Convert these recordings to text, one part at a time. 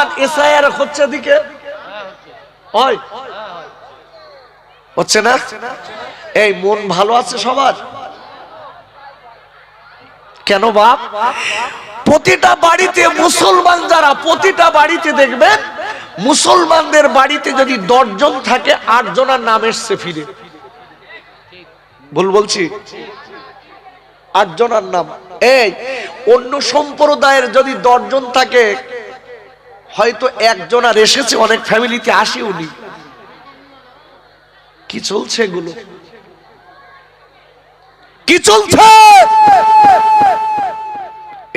বাদ এসআইআর হচ্ছে দিকে হয় হচ্ছে না? এই মন ভালো আছে সবার? কেন বাপ? প্রতিটা বাড়িতে মুসলমান যারা, প্রতিটা বাড়িতে দেখবেন মুসলমানদের বাড়িতে যদি 10 জন থাকে 8 জনের নাম এসছে ফিরে। বলছি 8 জনের নাম। এই অন্য সম্প্রদায়ের যদি 10 জন থাকে হয়তো 1 জন আর এসেছে, অনেক ফ্যামিলিতে আসেওনি। কি চলছে এগুলো? কি চলছে?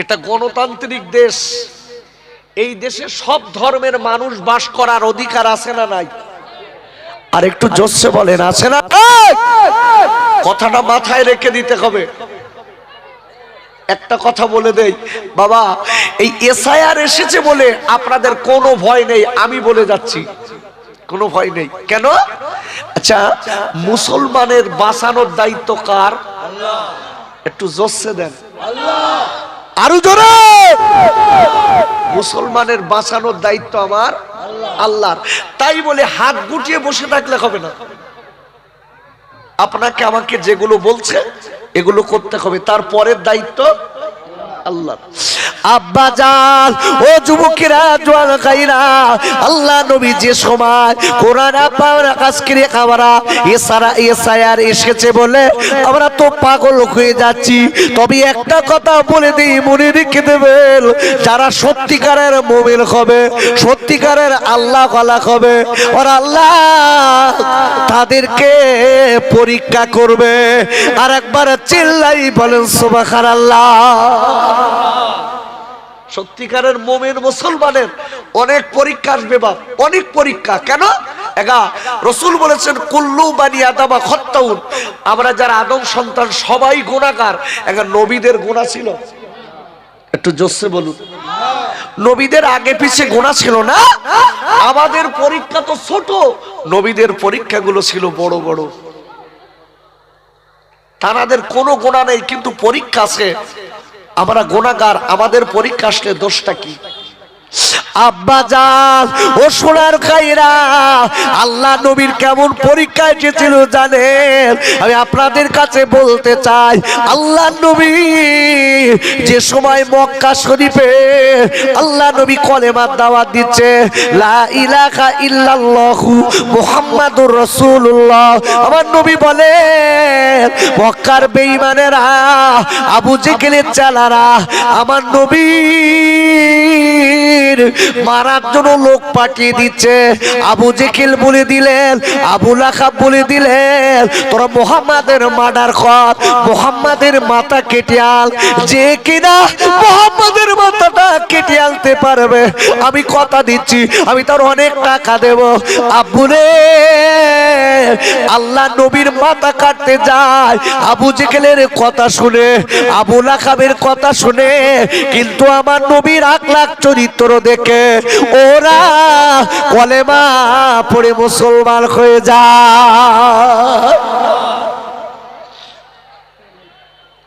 এটা গণতান্ত্রিক দেশ। এই দেশে সব ধর্মের মানুষ বাস করার অধিকার আছে না নাই? আর একটু জোরসে বলেন, আছে না? কথাটা মাথায় রেখে দিতে হবে। একটা কথা বলে দেই বাবা, এই এসআইআর এসেছে বলে আপনাদের কোনো ভয় নেই, আমি বলে যাচ্ছি কোনো ভয় নেই। কেন? আচ্ছা, মুসলমানের বাঁচানোর দায়িত্ব কার? আল্লাহ। একটু জোরসে দেন, আল্লাহ। আরো জোরে। মুসলমানের বাঁচানোর দায়িত্ব আমার আল্লাহর। তাই বলে হাত গুটিয়ে বসে থাকলে হবে না। আপনাকে আমাকে যেগুলো বলছে এগুলো করতে হবে, তারপরের দায়িত্ব আল্লাহ। আব্বা জান, ও যুবকেরা, জোয়ান ভাইরা, আল্লাহ নবী যে সময় কোরআন আপনারা কাজ করে আমরা এসআইআর এসেছে বলে আমরা তো পাগল হয়ে যাচ্ছি। তবে একটা কথা বলে দিই, মনে রেখে দেবেন, যারা সত্যিকারের মুমিন হবে, সত্যিকারের আল্লাহ ওয়ালা হবে, আর আল্লাহ তাদেরকে পরীক্ষা করবে। আর একবার চিল্লাই বলেন সুবহানাল্লাহ। সত্যিকারের মুমিন মুসলমানের অনেক পরীক্ষা আসবে বাপ, অনেক পরীক্ষা। কেন? রাসূল বলেছেন কুল্লু বানি আদম খাত্তাউন, আমরা যারা আদম সন্তান সবাই গুনাহগার। নবীদের গুনাহ ছিল? একটু জোরসে বলুন। নবীদের আগে পিছে গুনাহ ছিল না? আমাদের পরীক্ষা তো ছোট, নবীদের পরীক্ষাগুলো ছিল বড় বড়। তাদের কোনো গুনাহ নেই কিন্তু পরীক্ষা আছে। আমরা গুনাহগার, আমাদের পরীক্ষা আসলে দোষটা কি? আব্বা জান, ও সোনার খাইরা, আল্লাহ নবীর কেমন পরীক্ষা এসেছিল জানেন? আমি আপনাদের কাছে বলতে চাই, আল্লাহ নবী যে সময় মক্কা শরীফে আল্লাহ নবী কলেমার দাওয়াত দিচ্ছে, লা ইলাহা ইল্লাল্লাহু মুহাম্মাদুর রাসূলুল্লাহ, আমার নবী বলে মক্কার বেঈমানেরা, আবু জেহেলের চালারা আমার নবী মারার জন্য লোক পাঠিয়ে দিচ্ছে। আবু জেহেল বলে দিলেন, আবু লাহাব বলে দিলেন, তোরা মুহাম্মাদের মার্ডার কর, মুহাম্মাদের মাথা কেটে আল। যে কিনা মুহাম্মাদের মাথাটা কেটে আনতে পারবে আমি কথা দিচ্ছি আমি তার অনেক টাকা দেব। আব্বু রে, আল্লাহ নবীর মাথা কাটতে যায় আবু জেহেলের কথা শুনে, আবু লাহাবের কথা শুনে, কিন্তু আমার নবীর আখলাক চরিত্র দেখে ওরা কলেমা পড়ে মুসলমান হয়ে যায়।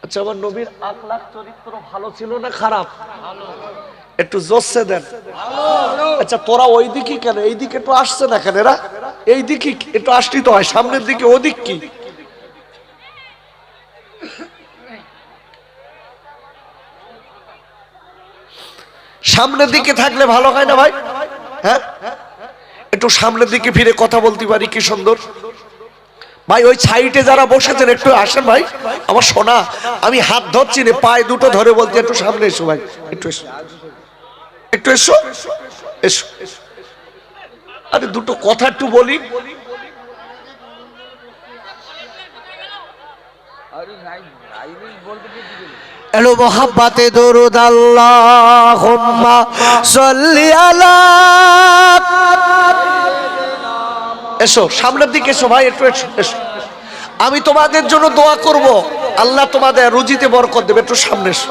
আচ্ছা, আমার নবীর আখলাক চরিত্র ভালো ছিল না খারাপ? একটু জোরসে দেন। আচ্ছা, তোরা ওই দিকে কেন, এই দিকে একটু আসছে না কেন? এরা এই দিকে একটু আসলি তো হয়, সামনের দিকে ওদিক কি? সামনের দিকে থাকলে ভালো হয় না ভাই? হ্যাঁ, একটু সামনের দিকে ফিরে কথা বলতে পারি, কি সুন্দর ভাই। ওই সাইডে যারা বসেছেন একটু আসেন ভাই, আমার সোনা, আমি হাত ধরছি রে, পায়ে দুটো ধরে বলছি একটু সামনে এসো ভাই, একটু এসো, একটু এসো, এসো। আরে দুটো কথা একটু বলি। এলো মোহাব্বতে দরুদ আল্লাহুম্মা সাল্লি আলা। এসো সামনের দিকে এসো ভাই, একটু এসো, এসো। আমি তোমাদের জন্য দোয়া করব, আল্লাহ তোমাদের রুজিতে বরকত দেবে। একটু সামনে এসো।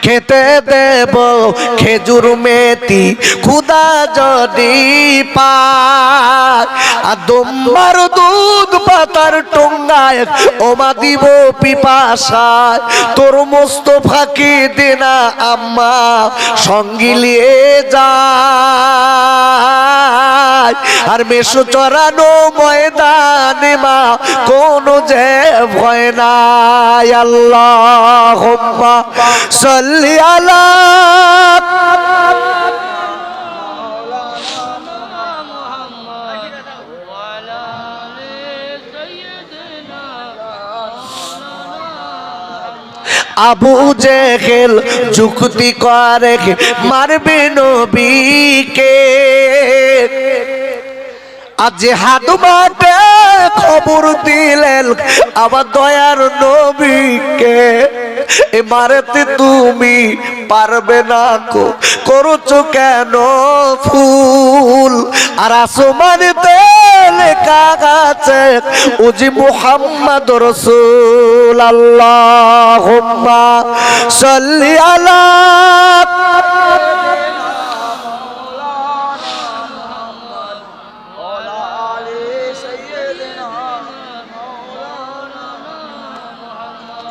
খেতে দেব খেজুর মেথি খুদা যদি পায় আর দুম্বার দুধ পাতার টুঙ্গায় ওমা দিব পিপাসায় তোর মোস্তফাকে দেনা আম্মা সঙ্গিলিয়ে যায় আর মেশো চড়ানো ময়দানে মা কোনো যে ভয় নাই আল্লাহুম্মা সাল্লি আলা আবু জেহেল যুক্তি করে মারবে নবীকে আজ হাত মাঠে খবর দিলেন আমার দয়ার নবীকে এ মারতে তুমি পারবে না করছো কেন ফুল আর আসমানেতে লেখা আছে ওজি মুহাম্মদ রাসূল আল্লাহুম্মা সাল্লি আলা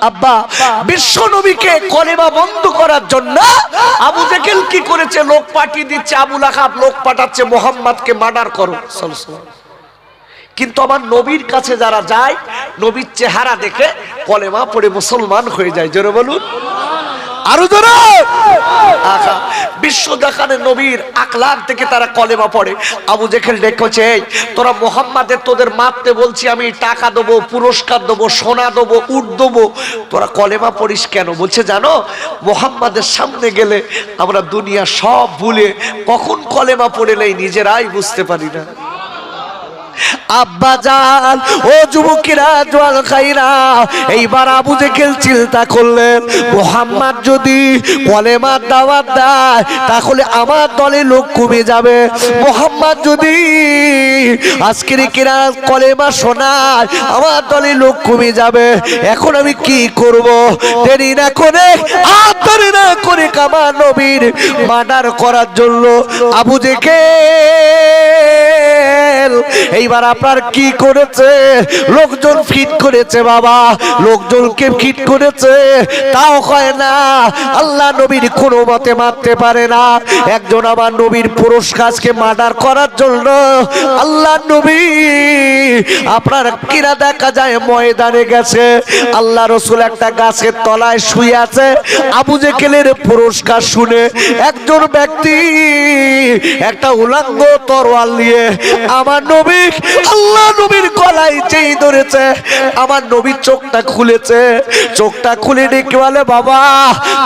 আব্বা বিশ্ব নবীকে কলেমা বন্ধ করার জন্য আবু জেহেল কি করেছে লোক পাঠিয়ে দিচ্ছে আবু লাহাব লোক পাঠাচ্ছে মুহাম্মদকে মার্ডার করো কিন্তু আমার নবীর কাছে যারা যায় নবীর চেহারা দেখে কলেমা পড়ে মুসলমান হয়ে যায় জোরে বলুন আরো জোরে আকা বিশ্ব দেখানে নবীর আকলাক থেকে তারা কলেমা পড়ে আবু জেহেল দেখেছে তোরা মুহাম্মাদের তোদের মারতে বলছি আমি টাকা দেবো পুরস্কার দেবো সোনা দেবো উট দেবো তোরা কলেমা পড়িস কেন বলছে জানো মুহাম্মাদের সামনে গেলে আমরা দুনিয়া সব ভুলে কখন কলেমা পড়ে নেই নিজেরাই বুঝতে পারি না আব্বা জান ও যুবকেরা জওয়াল খাইরা এইবার আবু জেহেল চিন্তা করলেন মুহাম্মদ যদি কলেমার দাওয়াত দেয় তাহলে আমার দলে লোক কমে যাবে মুহাম্মদ যদি আজকের কিরা কলেমা শোনায় আমার দলে লোক কমে যাবে এখন আমি কি করব দেরি না করে দেরি না করে আমার নবীর মার্ডার করার জন্য আবু জেহেল এইবার আপনার কি করেছে লোকজন ফিট করেছে বাবা লোকজনকে ফিট করেছে তাও হয় না আল্লাহ নবীর কোনো মতে মারতে পারে না একজন আমার নবীর পুরুষকে মার্ডার করার জন্য আল্লাহ নবী আপনার কিরা দেখা যায় ময়দানে গেছে আল্লাহ রাসূল একটা গাছের তলায় শুয়ে আছে আবু জেহেলের পুরস্কার শুনে একজন ব্যক্তি একটা উলঙ্গ তরোয়াল নিয়ে আমার নবী আল্লাহ নবীর গলায় চেই ধরেছে আমার নবীর চোখটা খুলেছে চোখটা খুলে ডেকে বলে বাবা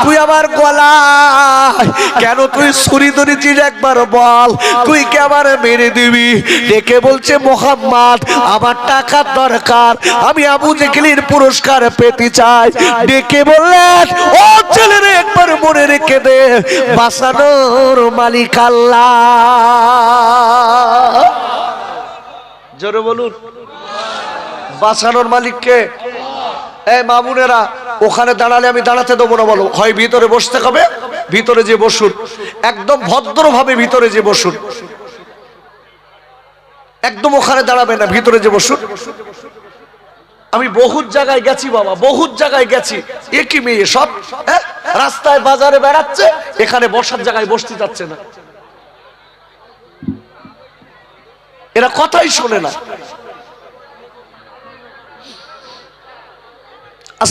তুই আমার গলায় কেন তুই ছুরি ধরেছিস একবার বল তুই কে আমার মেরে দিবি ডেকে বলছে মুহাম্মদ আমার টাকার দরকার আমি আবু জেহেলের পুরস্কার পেতে চাই ডেকে বললেন ও ছেলেরে একবার মনে রেখে দে বাঁচানোর মালিক আল্লাহ জোরে বলুন বাঁচানোর মালিককে এই মামুনেরা ওখানে দাঁড়ালে আমি দাঁড়াতে দেবো না বলো হয় ভিতরে বসতে হবে ভিতরে যে বসুন একদম ভদ্রভাবে ভিতরে যে বসুন একদম ওখানে দাঁড়াবে না ভিতরে যে বসুন আমি বহুত জায়গায় গেছি বাবা বহুত জায়গায় গেছি একই মেয়ে সব রাস্তায় বাজারে বেড়াচ্ছে এখানে বসার জায়গায় বসতে যাচ্ছে না এরা কথাই শোনে না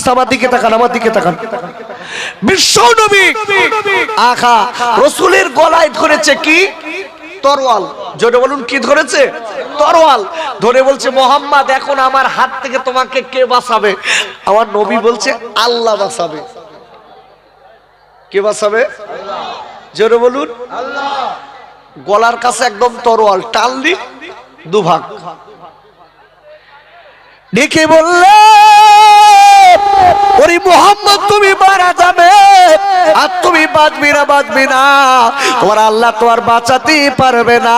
আমার দিকে তাকান আমার দিকে তাকান বিশ্ব নবী আখা রাসূলের গলায় ধরেছে কি তরোয়াল জোরে বলুন কি ধরেছে তরোয়াল ধরে বলছে মুহাম্মদ এখন আমার হাত থেকে তোমাকে কে বাঁচাবে আমার নবী বলছে আল্লাহ বাঁচাবে কে বাঁচাবে আল্লাহ জোরে বলুন আল্লাহ গলার কাছে একদম তরোয়াল টানলি দুভাগ ডেকে বললে ওরে মুহাম্মদ তুমি মারা যাবে আর তুমি বাঁচবি না তোমার আল্লাহ তোমার বাঁচাতে পারবে না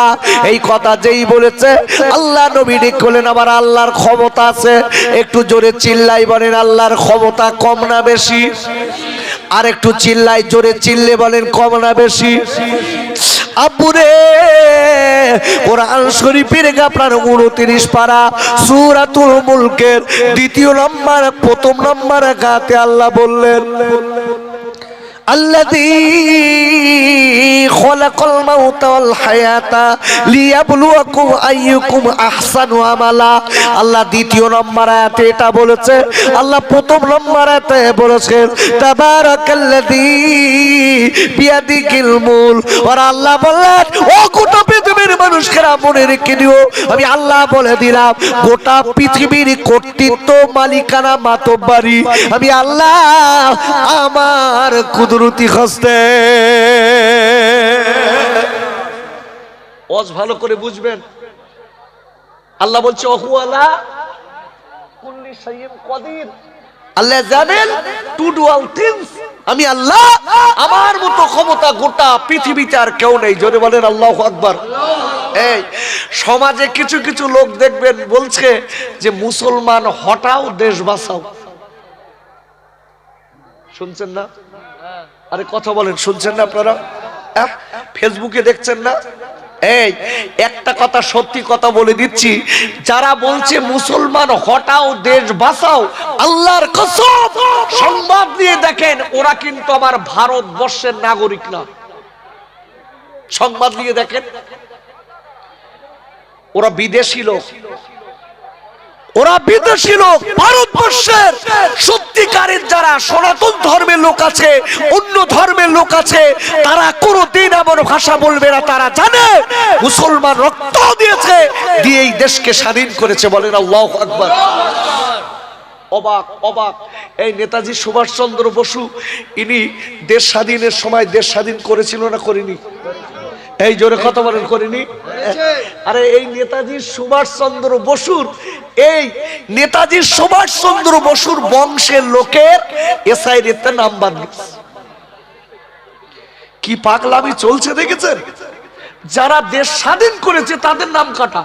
এই কথা যেই বলেছে আল্লাহ নবী ডেকে বলেন আমার আল্লাহর ক্ষমতা আছে একটু জোরে চিল্লাই বলেন আল্লাহর ক্ষমতা কম না বেশি আর একটু চিল্লাই, জোরে চিল্লে বলেন কম না বেশি? আব্বুরে কোরআন শরীফের আপনার 29 পারা সূরাতুল মুলকের দ্বিতীয় নম্বর প্রথম নম্বর আয়াতে আল্লাহ বললেন الذي خلق الموت والحياة ليبلوكم أيكم أحسن عملا। আল্লাহ দ্বিতীয় নম্বর আয়াতে এটা বলেছে, আল্লাহ প্রথম নম্বর আয়াতে বলেছেন তাবারাকাল্লাযী বিয়াদিহিল মুলক। আর আল্লাহ বললেন ও গোটা পৃথিবীর মানুষেরা মনে রেখে দিও, আমি আল্লাহ বলে দিলাম গোটা পৃথিবীর কর্তৃত্ব মালিকানা মাতব্বারি আমি আল্লাহ আমার কুদরতি হস্তে। ওয়াজ ভালো করে বুঝবেন। আল্লাহ বলছে ওহু আলা কুল্লি শাইইন কাদির, আল্লাহ জানেন টু ডু অল থিংস। আমি আল্লাহ, আমার মতো ক্ষমতা গোটা পৃথিবীতে আর কেউ নেই। জোরে বলেন আল্লাহু আকবার। এই সমাজে কিছু কিছু লোক দেখবেন বলছে যে মুসলমান হটাও দেশ বাঁচাও। শুনছেন না? আরে কথা বলেন, শুনছেন না আপনারা? ফেসবুকে দেখছেন না? এই একটা কথা সত্যি কথা বলে দিচ্ছি, যারা বলছে মুসলমান হটাও দেশ বাঁচাও, আল্লাহর কসম সংবাদ দিয়ে দেখেন ওরা কিন্তু আমার ভারতবর্ষের নাগরিক না। সংবাদ দিয়ে দেখেন, ওরা বিদেশি লোক, ওরা বিদেশি লোক। ভারতবর্ষের সত্যিকারের যারা সনাতন ধর্মের লোক আছে, অন্য ধর্মের লোক আছে, তারা কোনোদিন এমন ভাষা বলবে না। তারা জানে মুসলমান রক্ত দিয়েছে, দিয়ে এই দেশকে স্বাধীন করেছে। বলেন আল্লাহু আকবার। অবাক অবাক। এই নেতাজি সুভাষচন্দ্র বসু, ইনি দেশ স্বাধীনের সময় দেশ স্বাধীন করেছিল না করেনি? এই জোরে কথা বলেন করেনি? আরে এই নেতাজি সুভাষচন্দ্র বসুর, এই নেতাজি সুভাষচন্দ্র বসুর বংশের লোকের এসআইতে নাম্বার কি পাগলামি চলছে দেখেছেন? যারা দেশ স্বাধীন করেছে তাদের নাম কাটা।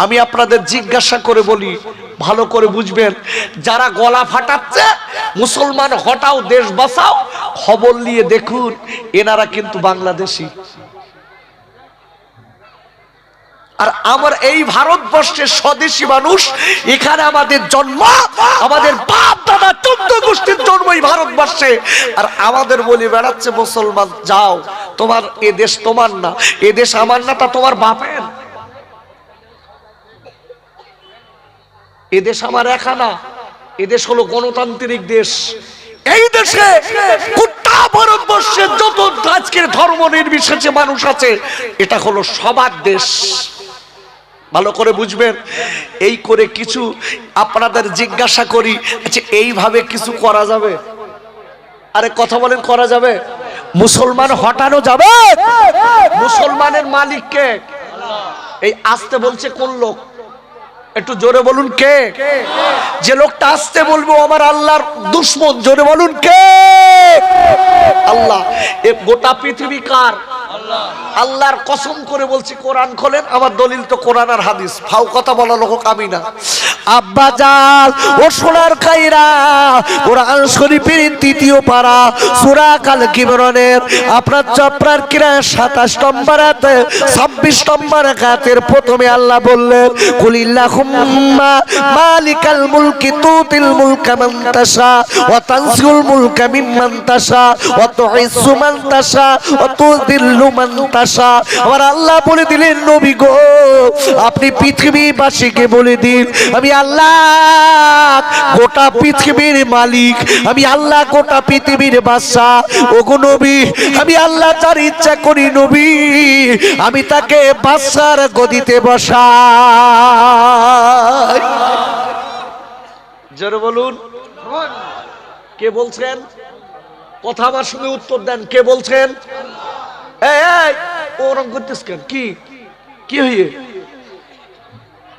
আমি আপনাদের জিজ্ঞাসা করে বলি, ভালো করে বুঝবেন, যারা গলা ফাটাচ্ছে মুসলমান হটাও দেশ বাঁচাও, খবর নিয়ে দেখুন এনারা কিন্তু বাংলাদেশী। আর আমার এই ভারতবর্ষের স্বদেশী মানুষ, এখানে আমাদের জন্ম, আমাদের বাপ দাদা 14 গোষ্ঠীর জন্ম এই ভারতবর্ষে। আর আমাদের বলি বেড়াচ্ছে মুসলমান, যাও তোমার এ দেশ তোমার না, এ দেশ আমার না, তা তোমার বাপের। এদেশ আমার একা না, এদেশ হলো গণতান্ত্রিক দেশ। এই দেশে গোটা ভারতবর্ষের যত আজকের ধর্ম নির্বিশেষে মানুষ আছে, এটা হলো সবার দেশ। ভালো করে বুঝবেন। এই করে কিছু আপনাদের জিজ্ঞাসা করি, আচ্ছা এইভাবে কিছু করা যাবে? আরে কথা বলেন, করা যাবে? মুসলমান হটানো যাবে? মুসলমানের মালিক কে? এই আসতে বলছে কোন লোক? একটু জোরে বলুন কে? যে লোকটা আসতে বলবো আমার আল্লাহর দুশমন। জোরে বলুন কে? আল্লাহ। এ গোটা পৃথিবী কার? আল্লাহর কসম করে বলছি, কোরআন খোলেন, আমার দলিল তো কোরআন আর হাদিস, ফাও কথা বলা লোক আমি না। আব্বা জান ও সোনার খাইরা, কোরআন শরীফের তৃতীয় পারা সূরা আল ইমরানের আপনার কিরা 27 নম্বর আয়াতে 26 নম্বর আয়াতের প্রথমে আল্লাহ বললেন কুলিল্লাহুম্মা মালিকাল মুলকি তুতিল মুলকা মান তাশা ওয়া তানজিউল মুলকা মিম্মান তাশা ওয়া তুইজ্জু মান তাশা ওয়া তুযিল্লু মান তাশা। আর আল্লাহ বলে দিলেন নবী গো, আপনি পৃথিবীবাসীকে বলে দিন আমি আল্লাহ গোটা পৃথিবীর মালিক, আমি আল্লাহ গোটা পৃথিবীর বাদশা। ওগো নবী, আমি আল্লাহ যার ইচ্ছা করি নবী, আমি তাকে বাদশার গদিতে বসাই। জোরে বলুন কে বলছেন? কথা আমার সঙ্গে উত্তর দেন, কে বলছেন? এই ওরকম করতেছ কেন? কি কি হইয়ে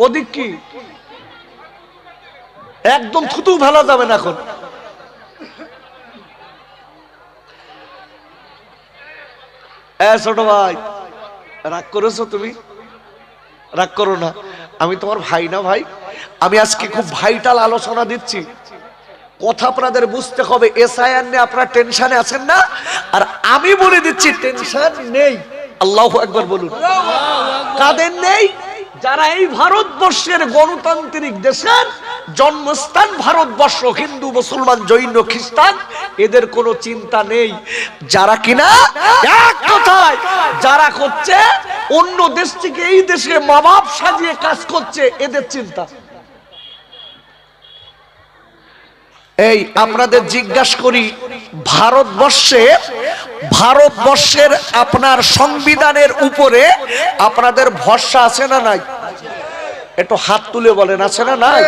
ওদিক কি একদম থুতু ফেলা যাবে না এখন। ছোট ভাই, রাগ করেছো তুমি? রাগ করো না, আমি তোমার ভাই না ভাই? আমি আজকে খুব ভাইটাল আলোচনা দিচ্ছি। কথা আপনাদের বুঝতে হবে। এসআইআর নিয়ে আপনারা টেনশনে আছেন না, আর আমি বলে দিচ্ছি টেনশন নেই। আল্লাহু আকবার বলুন। কাদের নেই? যারা এই ভারতবর্ষের গণতান্ত্রিক দেশের জন্মস্থান ভারতবর্ষ, হিন্দু মুসলমান জৈন খ্রিস্টান, এদের কোনো চিন্তা নেই। যারা কিনা এক কথায় যারা করছে অন্য দেশ থেকে এই দেশে মা বাপ সাজিয়ে কাজ করছে, এদের চিন্তা। এই আপনাদের জিজ্ঞাসা করি, ভারতবর্ষের আপনার সংবিধানের উপরে আপনাদের ভরসা আছে না নাই? একটু হাত তুলে বলেন, আছে না নাই?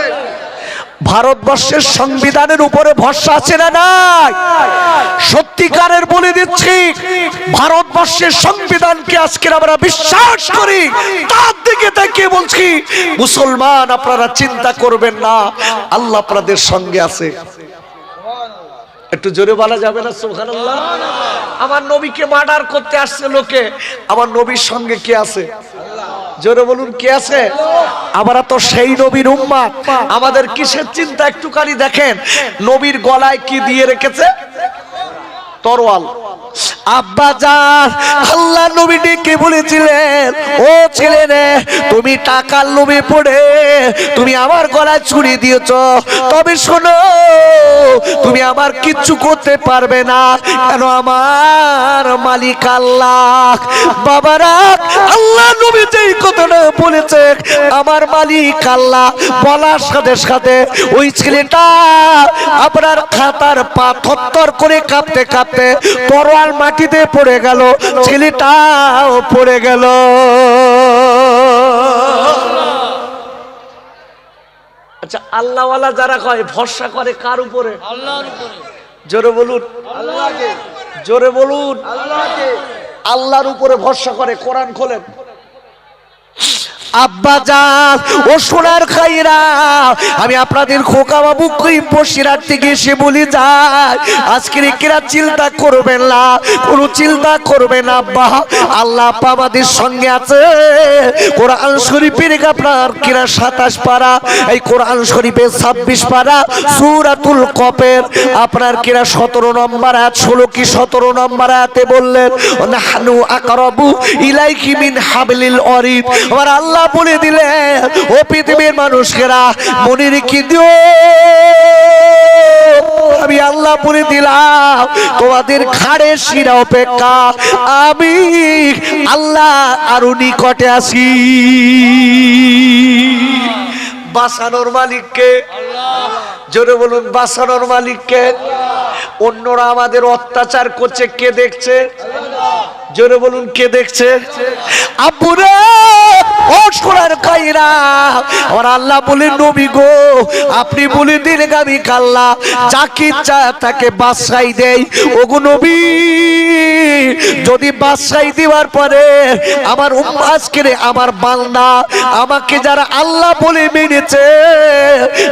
ভারতবর্ষের সংবিধানের উপরে ভরসা আছে না নাই? সত্যিকারের বলে দিচ্ছি, ভারতবর্ষের সংবিধানকে আজকে আমরা বিশ্বাস করি। তার দিকে তাকিয়ে বলছি, মুসলমান আপনারা চিন্তা করবেন না, আল্লাহ আপনাদের সঙ্গে আছে। একটু জোরে বলা যাবে না সুবহানাল্লাহ? আমার নবীকে মার্ডার করতে আসছে লোকে, আমার নবীর সঙ্গে কে আছে? জোরে বলুন, কে আছে? আমরা তো সেই নবীর উম্মত, আমাদের কিসের চিন্তা? একটুখানি দেখেন নবীর গলায় কি দিয়ে রেখেছে? তরোয়াল। আব্বা জান আল্লাহ নবী ডেকে বলেছিলেন, ও ছেলে রে, তুমি টাকার লোভে পড়ে তুমি আমার গলায় ছুরি দিয়েছ, তবে শোনো তুমি আমার কিচ্ছু করতে পারবে না, কেন আমার মালিক আল্লাহ। বাবারা, আল্লাহ নবী যেই কথাটা বলেছে আমার মালিক আল্লাহ, বলার সাথে সাথে ওই ছেলেটা আপনার খাতার পা থরথর করে কাঁপতে কাঁপতে তরোয়াল মাটিতে পড়ে গেল, ছেলেটাও পড়ে গেল। আচ্ছা, আল্লাহওয়ালা যারা কয় ভরসা করে কার উপরে? আল্লাহর উপরে। জোরে বলুন আল্লাহকে, জোরে বলুন আল্লাহকে। আল্লাহর উপরে ভরসা করে। কোরআন খোলেন। আব্বা জান ও সোনার খাইরা, আমি আপনাদের খোকা বাবু বসিরহাট থেকে এসে বলি যায়, আজকের কিরা চিন্তা করবেন না, কোনো চিন্তা করবেন না। আব্বা আল্লাহ আপা আমাদের সঙ্গে আছে। কোরআন শরীফের আপনার কিরা 27 পারা, এই কোরআন শরীফের 26 পারা সূরাতুল কফের আপনার কিরা 17 নম্বর আয়াত, 16 কি 17 নম্বর আয়াতে বললেন, নাহনু আকরাবু ইলাইহি মিন হাবলিল ওয়ারিদ। আর আল্লাহ বলে দিলেন, ও পৃথিবীর মানুষেরা মনে রেখে দিও, আমি আল্লাহ বলে দিলাম তোমাদের ঘাড়ের শিরা অপেক্ষা আমি আল্লাহ আরো নিকটে আছি। বাঁচানোর মালিককে, জোরে বলুন বাঁচানোর মালিককে। অন্যরা আমাদের অত্যাচার করছে, কে দেখছে? জোরে বলুন, কে দেখছে? আব্বুরে ও সোনার কাইরা, আর আল্লাহ বলে নবী গো আপনি বলে দিন আমি কাল্লা যাকে ইচ্ছা তাকে বাদশাহী দেই। ওগো নবী, যদি বাদশাহী দেওয়ার পরে আমার উম্মাজকে, আমার বান্দা আমাকে যারা আল্লাহ বলে মেনেছে,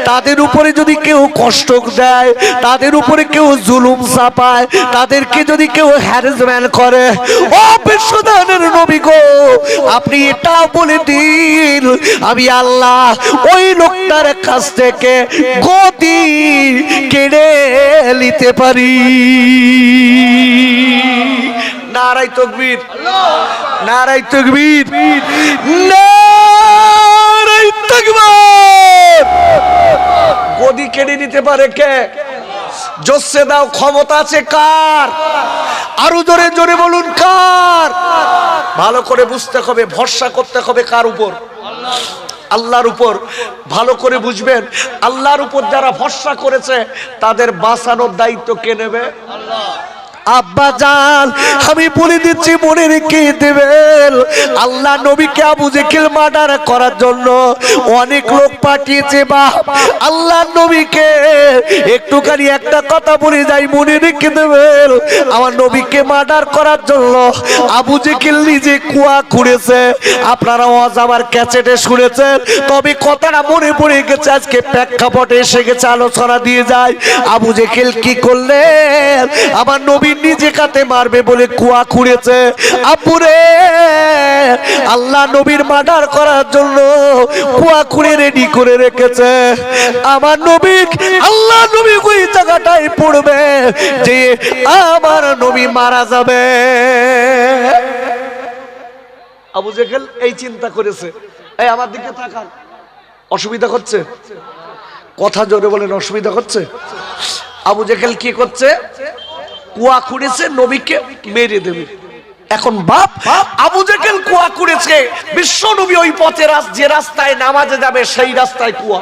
তাদের উপরে যদি কেউ কষ্ট দেয়, তাদের উপরে কেউ জুলুম চাপায়, তাদেরকে যদি কেউ হ্যারাসমেন্ট করে, ও বিশ্বদানের নবী গো আপনি এটাও বলে দিন আমি আল্লাহ ওই লোকটার কাছ থেকে গদি কেড়ে নিতে পারি। নারায়ে তাকবীর, নারায়ে তাকবীর, নারায়ে তাকবীর। গদি কেড়ে নিতে পারে কে? জোসে দাও, ক্ষমতা আছে কার? আরো জোরে জোরে বলুন কার? ভালো করে বুঝতে হবে, ভরসা করতে হবে কার উপর? আল্লাহর উপর। ভালো করে বুঝবেন, আল্লাহর উপর যারা ভরসা করেছে তাদের বাঁচানোর দায়িত্ব কে নেবে? আল্লাহ। আব্বা জান আমি বলে দিচ্ছি, মনে রেখে দেবেন, আল্লাহ নবীকে আবু জেহেল মার্ডার করার জন্য অনেক লোক পাঠিয়েছে। বা আল্লাহ নবীকে একটুখানি একটা কথা বলে যাই, মনে রেখে দেবেন, আমার নবীকে মার্ডার করার জন্য আবু জেহেল নিজে কুয়া খুঁড়েছে। আপনারা আমার ক্যাসেটে শুনেছেন, তবে কথাটা মনে পড়ে গেছে, আজকে প্রেক্ষাপটে এসে গেছে, আলোচনা দিয়ে যায়। আবু জেহেল কি করলেন? আমার নবী নিজে কাতে মারবে বলে কুয়া খুঁড়েছে। আব্বুরে আল্লাহ নবীর মার্ডার করার জন্য কুয়া খুঁড়ে রেডি করে রেখেছে। আমার নবী আল্লাহ নবী ওই জায়গাটায় পড়বে যে আমার নবী মারা যাবে। আবু জেহেল এই চিন্তা করেছে। এই আমার দিকে তাকান, অসুবিধা হচ্ছে? কথা জোরে বলেন, অসুবিধা হচ্ছে? আবু জেহেল কি করছে? কুয়া খুঁড়েছে নবীকে মেরে দেবে। এখন বাপ আবু জেহেল কুয়া খুঁড়েছে, বিশ্ব নবী ওই পথে যে রাস্তায় নামাজে যাবে সেই রাস্তায় কুয়া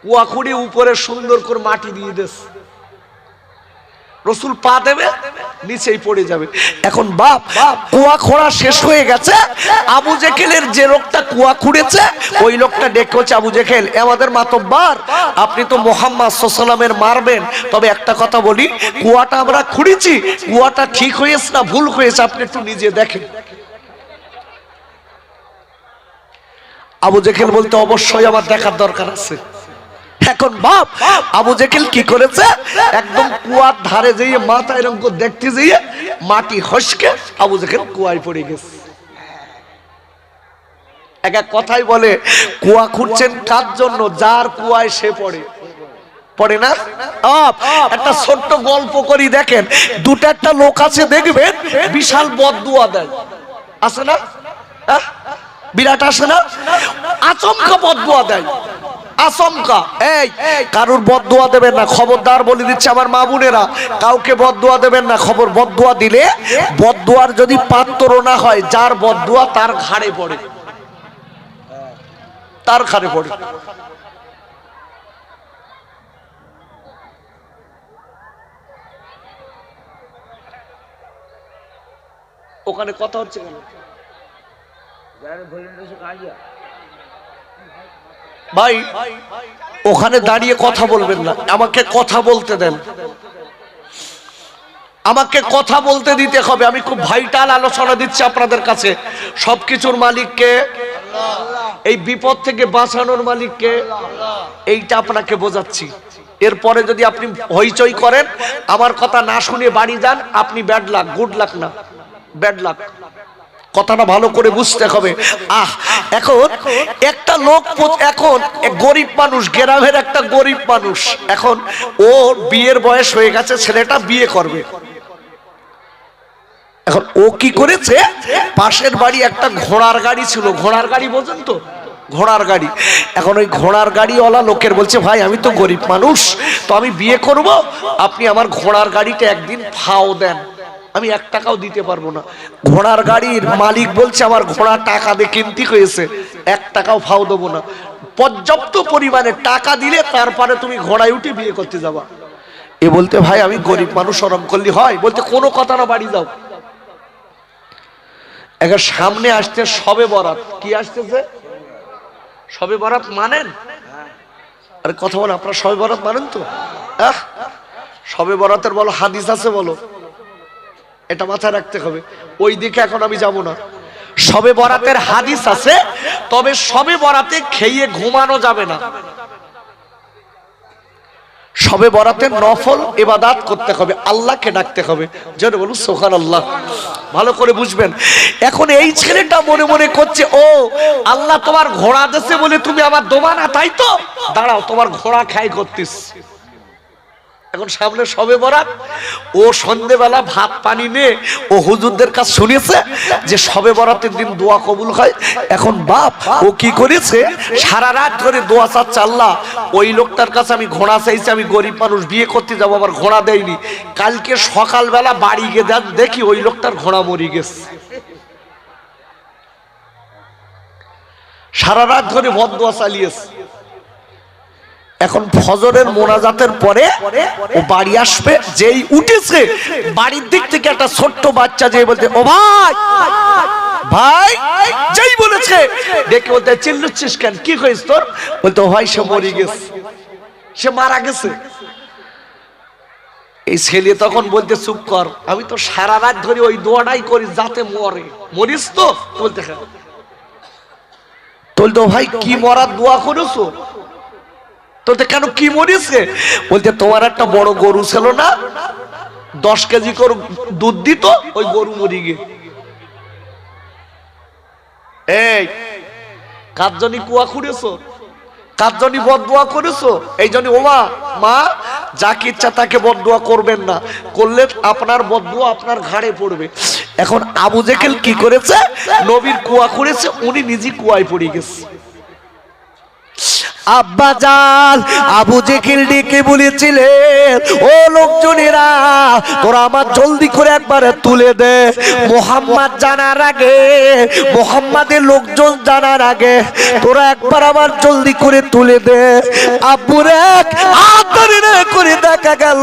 কুয়া খুঁড়ে উপরে সুন্দর করে মাটি দিয়ে দেশ, রসুল পা দেবে নিচেই পড়ে যাবে। এখন বাপ কুয়া খোঁড়া শেষ হয়ে গেছে, আবু জেহেলের যে লোকটা কুয়া খুঁড়েছে ওই লোকটা ডেকে হচ্ছে, আবু জেহেল আমাদের মাতব্বার, আপনি তো মুহাম্মদ সাল্লাল্লাহু আলাইহি ওয়াসাল্লামের মারবেন, তবে একটা কথা বলি, কুয়াটা আমরা খুঁড়েছি, কুয়াটা ঠিক হয়েছে না ভুল হয়েছে আপনি একটু নিজে দেখেন। আবু জেহেল বলতে অবশ্যই আমার দেখার দরকার আছে। এখন বাপ আবু জেহেল কি করেছে? একদম কুয়ার ধারে যেয়ে মাথা এরকম করে দেখতে যেয়ে মাটি হসকে আবু জেহেল কুয়ায় পড়ে গেছে। এক এক কথাই বলে কুয়া খুঁড়ছেন কার জন্য? যার কুয়ায় সে পড়ে, পড়ে না? একটা ছোট্ট গল্প করি দেখেন, দুটো একটা লোক আছে দেখবেন বিশাল বদদুয়া দেয়, আছে না? বিরাট আসে না? আচমকা বদদুয়া দেয়, আচমকা। এই কারুর বদদুয়া দেবেন না, খবরদার বলে দিচ্ছে আমার মা বোনেরা, কাউকে বদদুয়া দেবেন না। খবর, বদদুয়া দিলে বদদুয়ার যদি পাত্র না হয়, যার বদদুয়া তার ঘাড়ে পড়ে, তার ঘাড়ে পড়ে। ওখানে কথা হচ্ছে কেন? ভাই ওখানে দাঁড়িয়ে কথা বলবেন না, আমাকে কথা বলতে দেন, আমাকে কথা বলতে দিতে হবে। আমি খুব ভাইটাল আলোচনা দিচ্ছি আপনাদের কাছে। সবকিছুর মালিককে, এই বিপদ থেকে বাঁচানোর মালিককে, এইটা আপনাকে বোঝাচ্ছি। এরপরে যদি আপনি হইচই করেন, আমার কথা না শুনে বাড়ি যান, আপনি ব্যাড লাক, গুড লাক না, ব্যাড লাক। কথাটা ভালো করে বুঝতে হবে। এখন একটা লোক, এখন গরিব মানুষ, গ্রামের একটা গরিব মানুষ, এখন ওর বিয়ের বয়স হয়ে গেছে, ছেলেটা বিয়ে করবে। এখন ও কি করেছে? পাশের বাড়ি একটা ঘোড়ার গাড়ি ছিল, ঘোড়ার গাড়ি বোঝেন তো, ঘোড়ার গাড়ি। এখন ওই ঘোড়ার গাড়িওয়ালা লোকের বলছে, ভাই আমি তো গরিব মানুষ, তো আমি বিয়ে করব, আপনি আমার ঘোড়ার গাড়িটা একদিন ফাও দেন, আমি 1 টাকাও দিতে পারবো না। ঘোড়ার গাড়ির মালিক বলছে, আমার ঘোড়া টাকা দিয়ে কিনতে হয়েছে, 1 টাকাও ফাও দেবো না, পর্যাপ্ত পরিমাণে টাকা দিলে তারপরে তুমি ঘোড়ায় উঠে বিয়ে করতে যাবা। এ বলতে, ভাই আমি গরিব মানুষ, ওরম করলে হয়? বলতে কোনো কথা না, বাড়ি যাও। এখন সামনে আসছে শবে বরাত। কি আসতেছে? শবে বরাত মানেন? আরে কথা বলেন, আপনারা শবে বরাত মানেন তো? শবে বরাতের বলো হাদিস আছে, বলো, এটা মাথায় রাখতে হবে। ওই দিকে এখন আমি যাব না। শবে বরাতের হাদিস আছে, তবে শবে বরাতে খেয়ে ঘুমানো যাবে না। শবে বরাতে নফল ইবাদত করতে হবে, আল্লাহকে ডাকতে হবে। জোরে বলুন সুবহানাল্লাহ। ভালো করে বুঝবেন। এখন এই ছেলেটা মনে মনে করছে, ও আল্লাহ তোমার ঘোড়া দেশে বলে তুমি আমার দোবা না, তাই তো? দাঁড়াও, তোমার ঘোড়া খাই করতিস। এখন সামনে শবে বরাত, ও সন্ধ্যেবেলা ভাত পানি নিয়ে ও হুজুরদের কাছে শুনেছে যে শবে বরাতের দিন দোয়া কবুল হয়। এখন বাপ ও কি করেছে? সারা রাত ধরে দোয়া চাচ্ছে, আল্লাহ ওই লোকটার কাছে আমি ঘোড়া চাইছি, আমি গরিব মানুষ, বিয়ে করতে যাবো, আবার ঘোড়া দেয়নি। কালকে সকালবেলা বাড়ি গিয়ে দেখি ওই লোকটার ঘোড়া মরে গেছে। সারা রাত ধরে বদদোয়া চালিয়েছে। এখন ফজরের মোনাজাতের পরে ও বাড়ি আসবে, যেই উঠেছে বাড়ির দিক থেকে একটা ছোট্ট বাচ্চা যে বলতে, ও ভাই ভাই, যেই বলেছে দেখে বলতে, চিল্লুচ্ছিস কেন, কি হয়েছে তোর? বলতে, ও ভাই সে মরে গেছে, সে মারা গেছে। এই ছেলে তখন বলতে, চুপ কর, আমি তো সারা রাত ধরে ওই দোয়াটাই করি যাতে মরে, মরিস তো? বলতে তো ভাই কি মরার দোয়া করেছো? তো কেন, কি মরেছে? বলতে, তোমার একটা বড় গরু ছিল না, 10 কেজি করে দুধ দিত, ওই গরু মরি গে। এই কার জন্য কুয়া খুঁড়েছো, কার জন্য বদদুয়া করেছো? এই জন্য ওমা মা যাকে ইচ্ছা তাকে বদদুয়া করবেন না, করলে আপনার বদদুয়া আপনার ঘাড়ে পড়বে। এখন আবু জেহেল কি করেছে? নবীর কুয়া করেছে, উনি নিজে কুয়ায় পড়ে গেছে। আব্বা জান আবু জেহেল ডেকে বলেছিলেন, ও লোকজনেরা তোরা আমার জলদি করে একবারে তুলে দে, মুহাম্মদ জানার আগে, মুহাম্মাদের লোকজন জানার আগে তোরা একবার আমার জলদি করে তুলে দে। আব্বুর এক আদরে করে দেখা গেল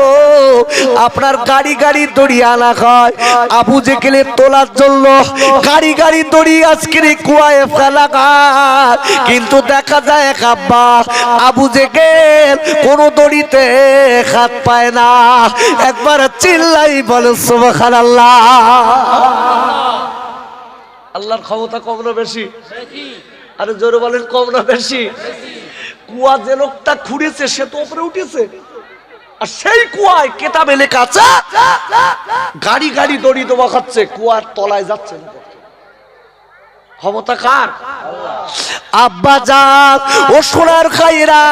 আপনার গাড়ি গাড়ি দড়ি আনা হয় আবু জেহেলের তোলার জন্য। গাড়ি গাড়ি দড়ি আজকের কুয়ায় ফেলা হয়, কিন্তু দেখা যায় আব্বা আবু জেহেল কোন দড়িতে হাত পায় না। একবার চিল্লাই বলে সুবহানাল্লাহ। আল্লাহর ক্ষমতা কম না বেশি? আরে জোরে বলেন, কম না বেশি? কুয়া যে লোকটা খুঁড়েছে সে তো উপরে উঠেছে, আর সেই কুয়ায় কেতাবে লেখা আছে গাড়ি গাড়ি দড়ি দেওয়া খাচ্ছে, কুয়ার তলায় যাচ্ছে না। ক্ষমতা কার? আব্বা জান ও সোনার খাইরা,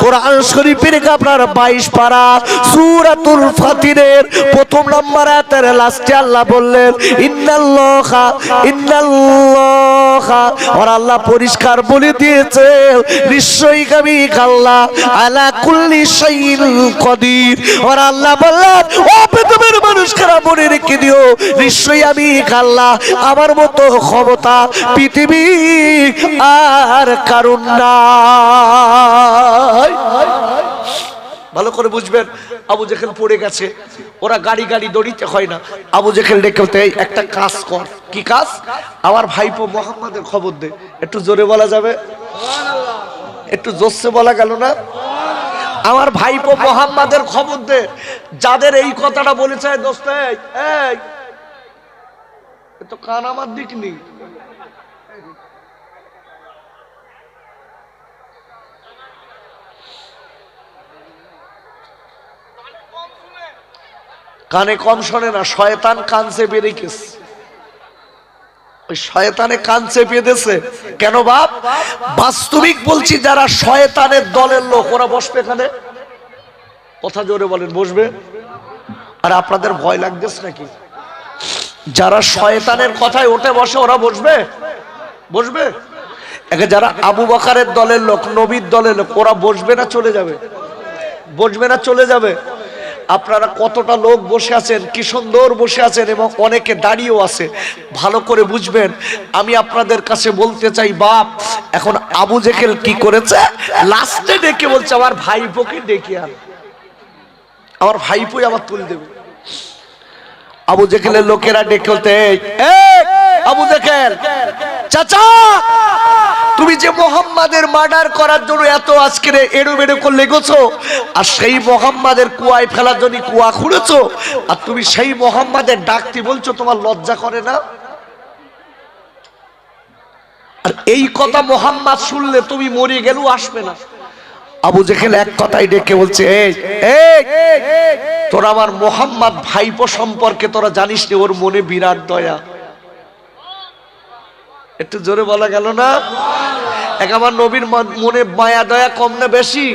কোরআন শরীফের আপনার 22 পারা সূরাতুল ফাতিরের প্রথম নম্বর আয়াতের লাস্টে আল্লাহ বললেন ইন্নাল্লাহা ইন্নাল্লাহা, আর আল্লাহ পরিষ্কার বলে দিয়েছে নিশ্চয়ই আমি আল্লাহ আলা কুল্লি শাইইন কদির। আর আল্লাহ বললেন ও পৃথিবীর মানুষরা মনে রেখে দিও, নিশ্চয়ই আমি আল্লাহ, আমার মতো ক্ষমতা পৃথিবী আর কারণ নাই। ভালো করে বুঝবেন, আবু জেহেল পড়ে গেছে, ওরা গাড়ি গাড়ি দড়িতে হয় না। আবু জেহেল ডেকে একটা কাজ কর। কি কাজ? আমার ভাইপো মুহাম্মাদের খবর দে। একটু জোরে বলা যাবে? একটু জোরসে বলা গেল না? আমার ভাইপো মুহাম্মাদের খবর দে। যাদের এই কথাটা বলেছে দোস্ত, এই তো কান আমার দিক নেই, কানে কম শোনে না, শয়তান কান চেপে রেখেছে। ওই শয়তানে কান চেপে দিয়েছে কেন বাপ? বাস্তবিক বলছি, যারা শয়তানের দলের লোক ওরা বসবে এখানে? কথা জোরে বলেন, বসবে? আর আপনাদের ভয় লাগতেছে নাকি? যারা শয়তানের কথায় ওঠে বসে ওরা বসবে? বসবে? যারা আবু বকরের দলের লোক, নবীর দলের লোক, ওরা বসবে না চলে যাবে? বসবে না চলে যাবে? আপনারা কতটা লোক বসে আছেন, কি সুন্দর বসে আছেন, এবং অনেকে দাঁড়িয়েও আছে। ভালো করে বুঝবেন, আমি আপনাদের কাছে বলতে চাই বাপ, এখন আবু জেহেল কি করেছে? লাস্টে ডেকে বলছে আমার ভাইপোকে ডেকে আন, আমার ভাইপোই আমার তুলে দেবে। আবু জেহেলের লোকেরা ডেকে বলতে, আবু জেহেল চাচা, তুমি যে মুহাম্মাদের মার্ডার করার জন্য এত আজকে এড়োমেড়ো করে লেগেছো, আর সেই মুহাম্মাদের কুয়ায় ফেলার জন্য কুয়া খুঁড়েছো, আর তুমি সেই মুহাম্মাদের ডাকতে বলছো, তোমার লজ্জা করে না? আর এই কথা মুহাম্মদ শুনলে তুমি মরে গেলেও আসবে না। আবু জেহেল এক কথাই ডেকে বলছে, তোরা আমার মুহাম্মদ ভাইপো সম্পর্কে তোরা জানিস না, ওর মনে বিরাট দয়া। একটু জোরে বলা গেল না? আমার নবীর মনে মায়া দয়া কম না বেশি?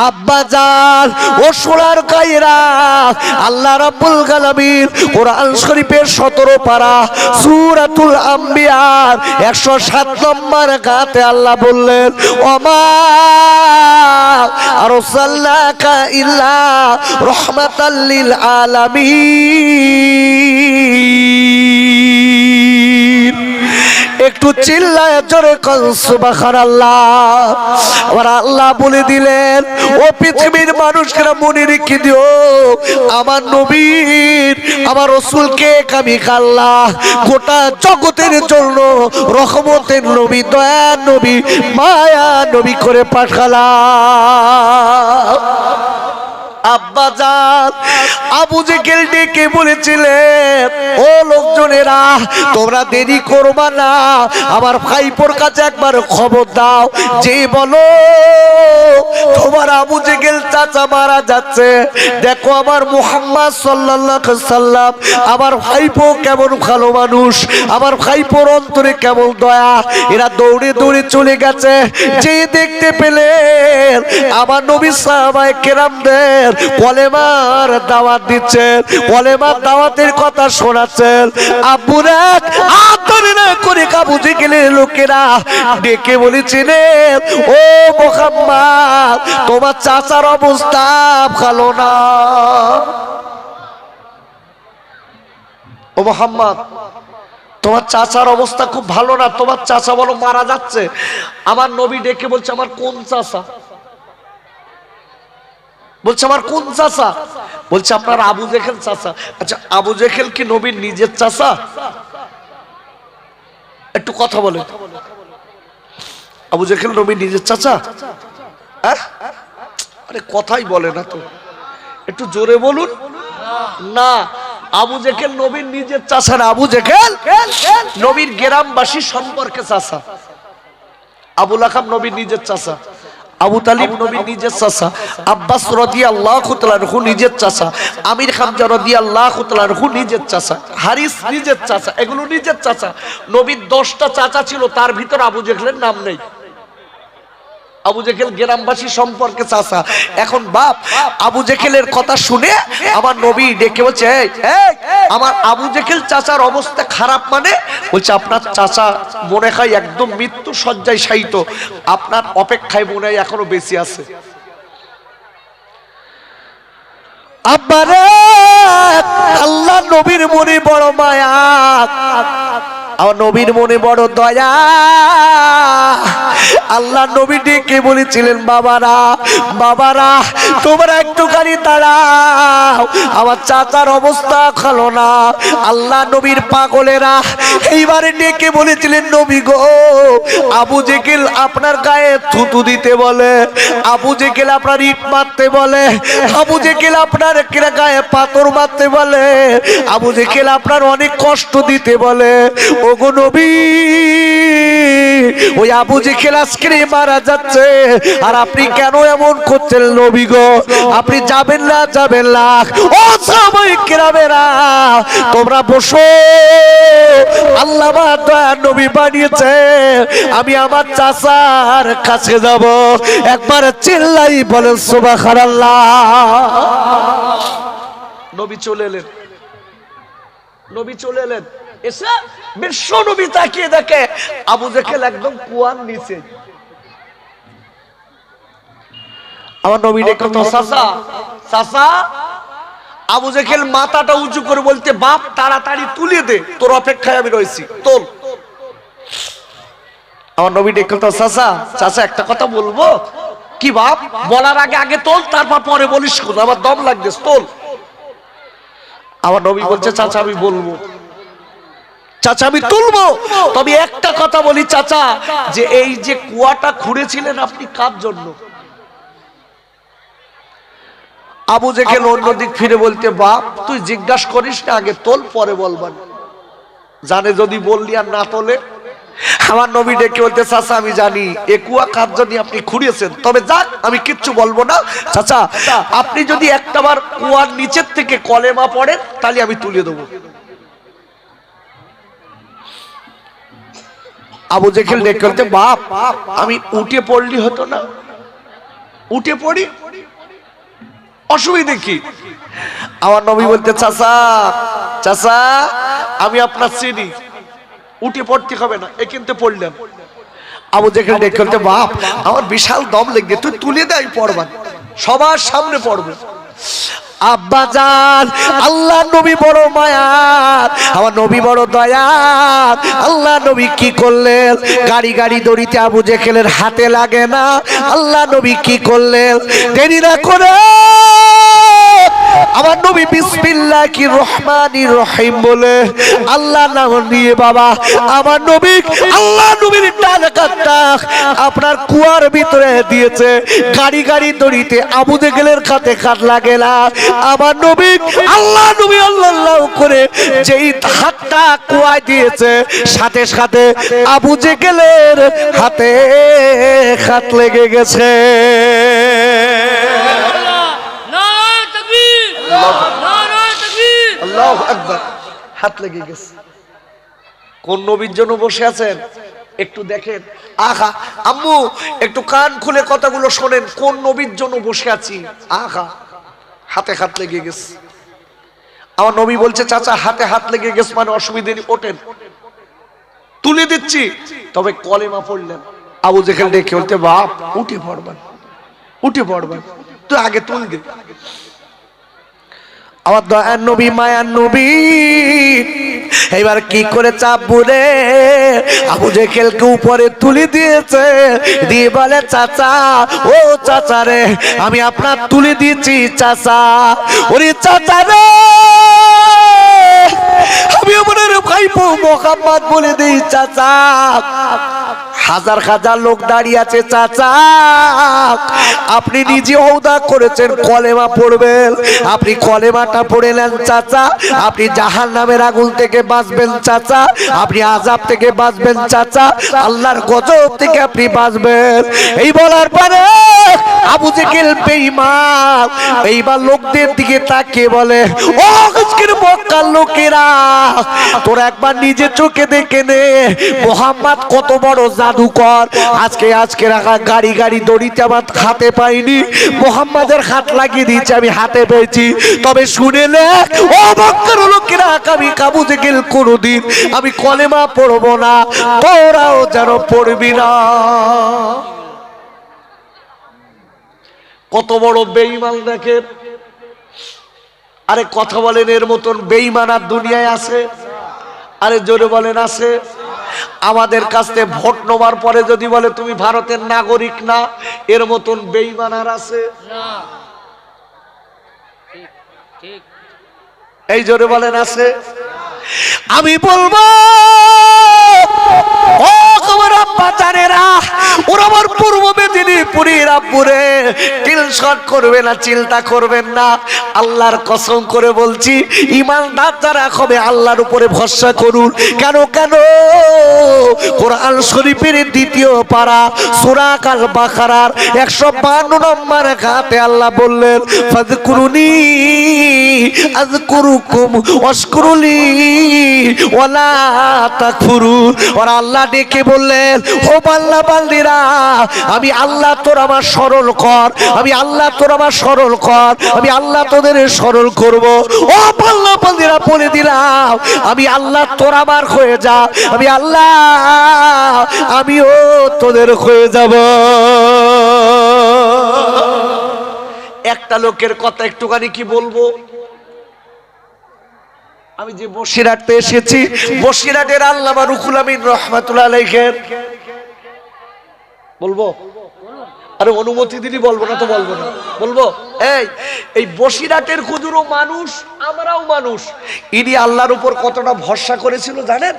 আব্বা জান ও সোনার গায়েরা, আল্লাহ রাব্বুল আলামিন কোরআন শরীফের 17 পারা সূরাতুল আম্বিয়ার 107 নম্বর আয়াতে আল্লাহ বললেন ওমা আরসালনাকা ইল্লা রাহমাতাল লিল আলামিন। একটু চিল্লায় জোরে কর সুবহানাল্লাহ। আর আল্লাহ বলে দিলেন ও পৃথিবীর মানুষরা মনে রেখে দিও, আমার নবীর, আমার রাসূলকে আমি আল্লাহ গোটা জগতের জন্য রহমতের নবী, দয়ার নবী, মায়া নবী করে পাঠালাম। আব্বাজান আবু জেহেল ডেকে বলেছিলেন, ও লোকজনেরা তোমরা দেরি করবা না, আমার ভাইপোর কাছে একবার খবর দাও, যে বলো তোমার আবু জেহেল চাচা মারা যাচ্ছে, দেখো আমার মুহাম্মদ সাল্লাল্লাহু আলাইহি সাল্লাম আমার ভাইপো কেমন ভালো মানুষ, আমার ভাইপোর অন্তরে কেমন দয়া। এরা দৌড়ে দৌড়ে চলে গেছে, যে দেখতে পেলেন আমার নবী সাহাবায়ে কেরামদের কলেমার দাওয়াত দিচ্ছেন, কলেমার দাওয়াতের কথা শোনাচ্ছেন। আব্বুরা আদর না করে আবু জেহেলের লোকেরা ডেকে বলেছিলেন, ও মুহাম্মদ তোমার চাচার অবস্থা ভালো না। ও মুহাম্মদ তোমার চাচার অবস্থা খুব ভালো না, তোমার চাচা বলো মারা যাচ্ছে। আমার নবী ডেকে বলছে, আমার কোন চাচা? বলছে আমার কোন চাচা? বলছে আপনার আবু জেহেল চাচা। আচ্ছা আবু জেহেল কি নবীর নিজের চাচা? একটু কথা বলে, আবু জেহেল নবীর নিজের চাচা? আরে কথাই বলে না তো, একটু জোরে বলুন না। আবু জেহেল নবীর নিজের চাচা না, আবু জেহেল নবীর গ্রামবাসী সম্পর্কে চাচা। আবু লাহাব নবীর নিজের চাচা, আবু তালিব নবীর নিজের চাচা, আব্বাস রাদিয়াল্লাহু তাআলা আনহু নিজের চাচা, আমির হামজা রাদিয়াল্লাহু তাআলা আনহু নিজের চাচা, হারিস নিজের চাচা, এগুলো নিজের চাচা। নবীর 10টা চাচা ছিল, তার ভিতর আবু জেহেলের নাম নেই। আবু জেহেল গ্রামবাসী সম্পর্কে চাচা। এখন বাপ আবু জেহেলের কথা শুনে আমার নবী ডেকে বলছে, আমার আবু জেহেল চাচার অবস্থা খারাপ মানে? বলছে আপনার চাচা মনে হয় একদম মৃত্যু শয্যায় শায়িত, আপনার অপেক্ষায় মনে হয় এখনো বেঁচে আছে। আব্বারে আল্লাহ নবীর মনে বড় মায়া, আমার নবীর মনে বড় দয়া। আল্লাহ নবী ডেকে বলেছিলেন, বাবারা বাবারা তোমরা একটুখানি দাঁড়াও, আমার চাচার অবস্থা ভালো না। আল্লাহ নবীর পাগলেরা এইবারে ডেকে বলেছিলেন, নবী গো আবু জেহেল আপনার গায়ে থুতু দিতে বলে, আবু জেহেল আপনার ইট মারতে বলে, আবু জেহেল আপনার গায়ে পাথর মারতে বলে, আবু জেহেল আপনার অনেক কষ্ট দিতে বলে। ওগো নবী ওই আবু জেহেল আজকে মারা যাচ্ছে, আর আপনি কেন এমন করছেন নবী গো? আপনি যাবেন না, যাবেন না। ও সাহাবায়ে কেরামেরা তোমরা বসো, আল্লাহ আমার দয়ার নবী বানিয়েছে, আমি আমার চাচার কাছে যাব। একবার চিল্লাই বলেন সুবহানাল্লাহ। নবী চলে এলেন, নবী চলে এলেন, এসে বিশ্ব নবী তাকিয়ে দেখে আবু জেহেল একদম কুয়ার নিচে। আমার নবী ডেকে, চাচা চাচা। আবু জেহেল মাথাটা উঁচু করে বলতে, বাপ তাড়াতাড়ি তুলে দে, তোর অপেক্ষায় আমি রয়েছি, তোল। আমার নবী ডেকে, চাচা চাচা একটা কথা বলবো। কি বাপ? বলার আগে আগে তোল, তারপর পরে বলিস, আমার দম লাগবে, তোল। আমার নবী বলছে, চাচা আমি বলবো, চাচা আমি তুলবো, তবে একটা কথা বলি চাচা, যে এই যে কুয়াটা খুঁড়েছিলেন আপনি কার জন্য? আবু জেহেল অন্যদিক ফিরে বলতে, বাপ তুই জিজ্ঞাসা করিস না, আগে তোল পরে বলবেন। জানে যদি বললি আর না তোলে। আমার নবী ডেকে বলতে, চাচা আমি জানি এ কুয়া কার জন্য আপনি খুঁড়িয়েছেন, তবে যাক আমি কিচ্ছু বলবো না। চাচা আপনি যদি একটাবার কুয়ার নিচের থেকে কলেমা পড়েন তাহলে আমি তুলে দেবো। আবু জেহেল ডেকে বলতে, বাপ আমি উঠে পড়লি হতো না? উঠে পড়ি, অসুবিধা কি? আমার নবী বলতে, চাচা চাচা আমি আপনার চিনি, উঠে পড়তে হবে না, এ কিন্তু পড়লাম। আবু জেহেল ডেকে বলতে, বাপ আমার বিশাল দম লেগে, তুই তুলে দে, আমি পড়বান, সবার সামনে পড়বো। আব্বাজান আল্লাহ নবী বড় মায়ার, আমার নবী বড় দয়ার। আল্লাহ নবী কি করলেন? গাড়ি গাড়ি দড়িতে আবু জেহেলের হাতে লাগে না। আল্লাহ নবী কি করলেন? দেরি না করে আমার নবী বিসমিল্লাহির রহমানির রহিম বলে আল্লাহ নাম নিয়ে বাবা আমার নবী আল্লাহ নবীর ডান কাঁধটা আপনার কুয়ার ভিতরে দিয়েছে। গাড়ি গাড়ি দড়িতে আবু জেহেলের কাঁধে কাঁধ লাগে না। আমার নবী আল্লাহ নবী আল্লাহ করে যেই হাতটা কুয়ায় দিয়েছে সাথে সাথে আবু জেহেলের হাতে হাত লেগে গেছে। আল্লাহু আকবার। হাত লেগে গেছে। কোন নবীর জন্য বসে আছেন একটু দেখেন। আহা আম্মু একটু কান খুলে কথাগুলো শোনেন। কোন নবীর জন্য বসে আছি। আহা হাতে হাত লেগে গেছে। আমার নবী বলছে চাচা হাতে হাত লেগে গেছে মানে অসুবিধা নেই, ওঠেন তুলে দিচ্ছি। তবে কলেমা পড়লেন। আবু জেহেল ডেকে বলতে বাপ উঠে পড়বেন, উঠে পড়বেন, তুই আগে তুল দে। আমার দয়ার নবী মায়ার নবী এবার কি করে চাপ বলে আবু জেহেলকে উপরে তুলে দিয়েছে। দিয়ে বলে চাচা ও চাচা রে আমি আপনার তুলে দিয়েছি চাচা। ওরে চাচা রে আমি আপনার ভাইপো মোহাম্মদ বলে দিই চাচা। হাজার হাজার লোক দাঁড়িয়ে আছে চাচা। আপনি নিজে ওয়াদা করেছেন কলেমা পড়বেন, আপনি কলেমাটা পড়ে নেন চাচা। আপনি জাহান্নামের আগুন থেকে বাঁচবেন চাচা, আপনি আযাব থেকে বাঁচবেন চাচা, আল্লাহর গজব থেকে আপনি বাঁচবেন। এই বলার পরে আবু জেহেল বেঈমান এইবার লোকদের দিকে তাকিয়ে বলে ও আজকের মক্কার লোকেরা তোরা একবার নিজে চোখে দেখে নে মুহাম্মদ কত বড় জাদুকর। আজকে রাখা গাড়ি গাড়ি দড়িতে আমার হাতে পাইনি, মুহাম্মাদের হাত লাগিয়ে দিয়েছে আমি হাতে পেয়েছি। তবে শুনে নে ও মক্কার লোকেরা আমি আবু জেহেল কোনোদিন আমি কলেমা পড়বো না, তোরাও যেন পড়বি না। কত বড় বেঈমান দেখেন। আরে কথা বলেন এর মতন বেঈমান আর দুনিয়ায় আছে? আরে জোরে বলেন আছে? আমাদের কাছে ভোট নেওয়ার পরে যদি বলে তুমি ভারতের নাগরিক না, এর মতন বেঈমান আর আছে না? এই জোরে বলেন আছে? আমি বলবো ও খবর আব্বা জানেরা ওরা আমার পূর্ব মেদিনীপুরের আব্বুরে টেনশন করবে না, চিন্তা করবেন না। আল্লাহর কসম করে বলছি ঈমানদার যারা হবে আল্লাহর উপরে ভরসা করুন। কেন কেন কোরআন শরীফের দ্বিতীয় পারা সূরা আল বাকারার 152 নম্বর আয়াতে আল্লাহ বললেন ফাযকুরুনি আযকুরুকুম ওয়াশকুরুলি ওয়ালা তাকফুরুন। আর আল্লাহ ডেকে বললেন ও বান্দা বান্দিরা আমি আল্লাহ তোর আমার স্মরণ কর, আমি আল্লাহ তোর আমার স্মরণ কর, আমি আল্লাহ তোদের স্মরণ করব। ও বান্দা বান্দিরা বলে দিলাম আমি আল্লাহ তোর আমার হয়ে যা, আমি আল্লাহ আমিও তোদের হয়ে যাব। একটা লোকের কথা একটুখানি কি বলবো। আমি যে বসিরহাটে এসেছি, বসিরহাটের আল্লামা রুহুল আমিন রাহমাতুল্লাহ আলাইহির বলবো? আরে অনুমতি দিলি বলবো না তো বলবো না, বলবো। এই বসিরহাটের হুজুরও মানুষ, আমরাও মানুষ। ইনি আল্লাহর উপর কতটা ভরসা করেছিল জানেন?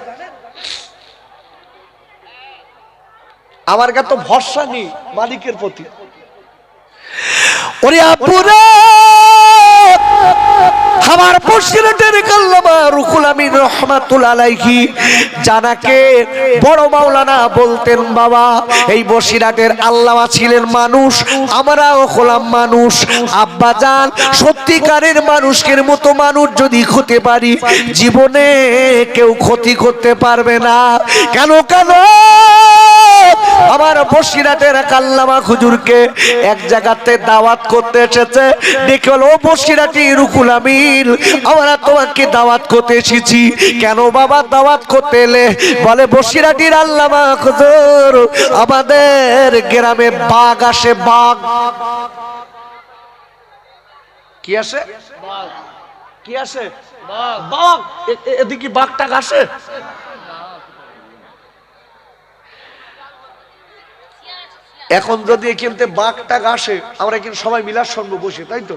আমার কাছে তো ভরসা নেই মালিকের প্রতি। ওরে আপুরা আমার বসিরহাটের আল্লামা রুহুল আমিন রাহমাতুল্লাহ আলাইহি জানাকে বড় মাওলানা বলতেন বাবা। এই বসিরহাটের আল্লামা ছিলেন মানুষ, আমরাও হলাম মানুষ। আব্বা জান সত্যিকারের মানুষের মতো মানুষ যদি হতে পারি জীবনে কেউ ক্ষতি করতে পারবে না। কেন কেন আমার বসিরহাটের আল্লামা হুজুরকে এক জায়গাতে দাওয়াত করতে এসেছে, দেখে বলো ও বসিরহাটি রুহুল আমিন আমরা তোমাকে দাওয়াত করতে এসেছি। কেন বাবা দাওয়াত করতে এলে? বলে বসিরহাটির আল্লামা হুজুর আমাদের গ্রামে বাঘ আসে। বাঘ কি আসে? কি আসে? বাঘ। এদিকে বাঘটা আসে? এখন যদি এখানতে বাঘটা আসে আমরা কিন্তু সবাই মিলার সঙ্গে বসে, তাই তো?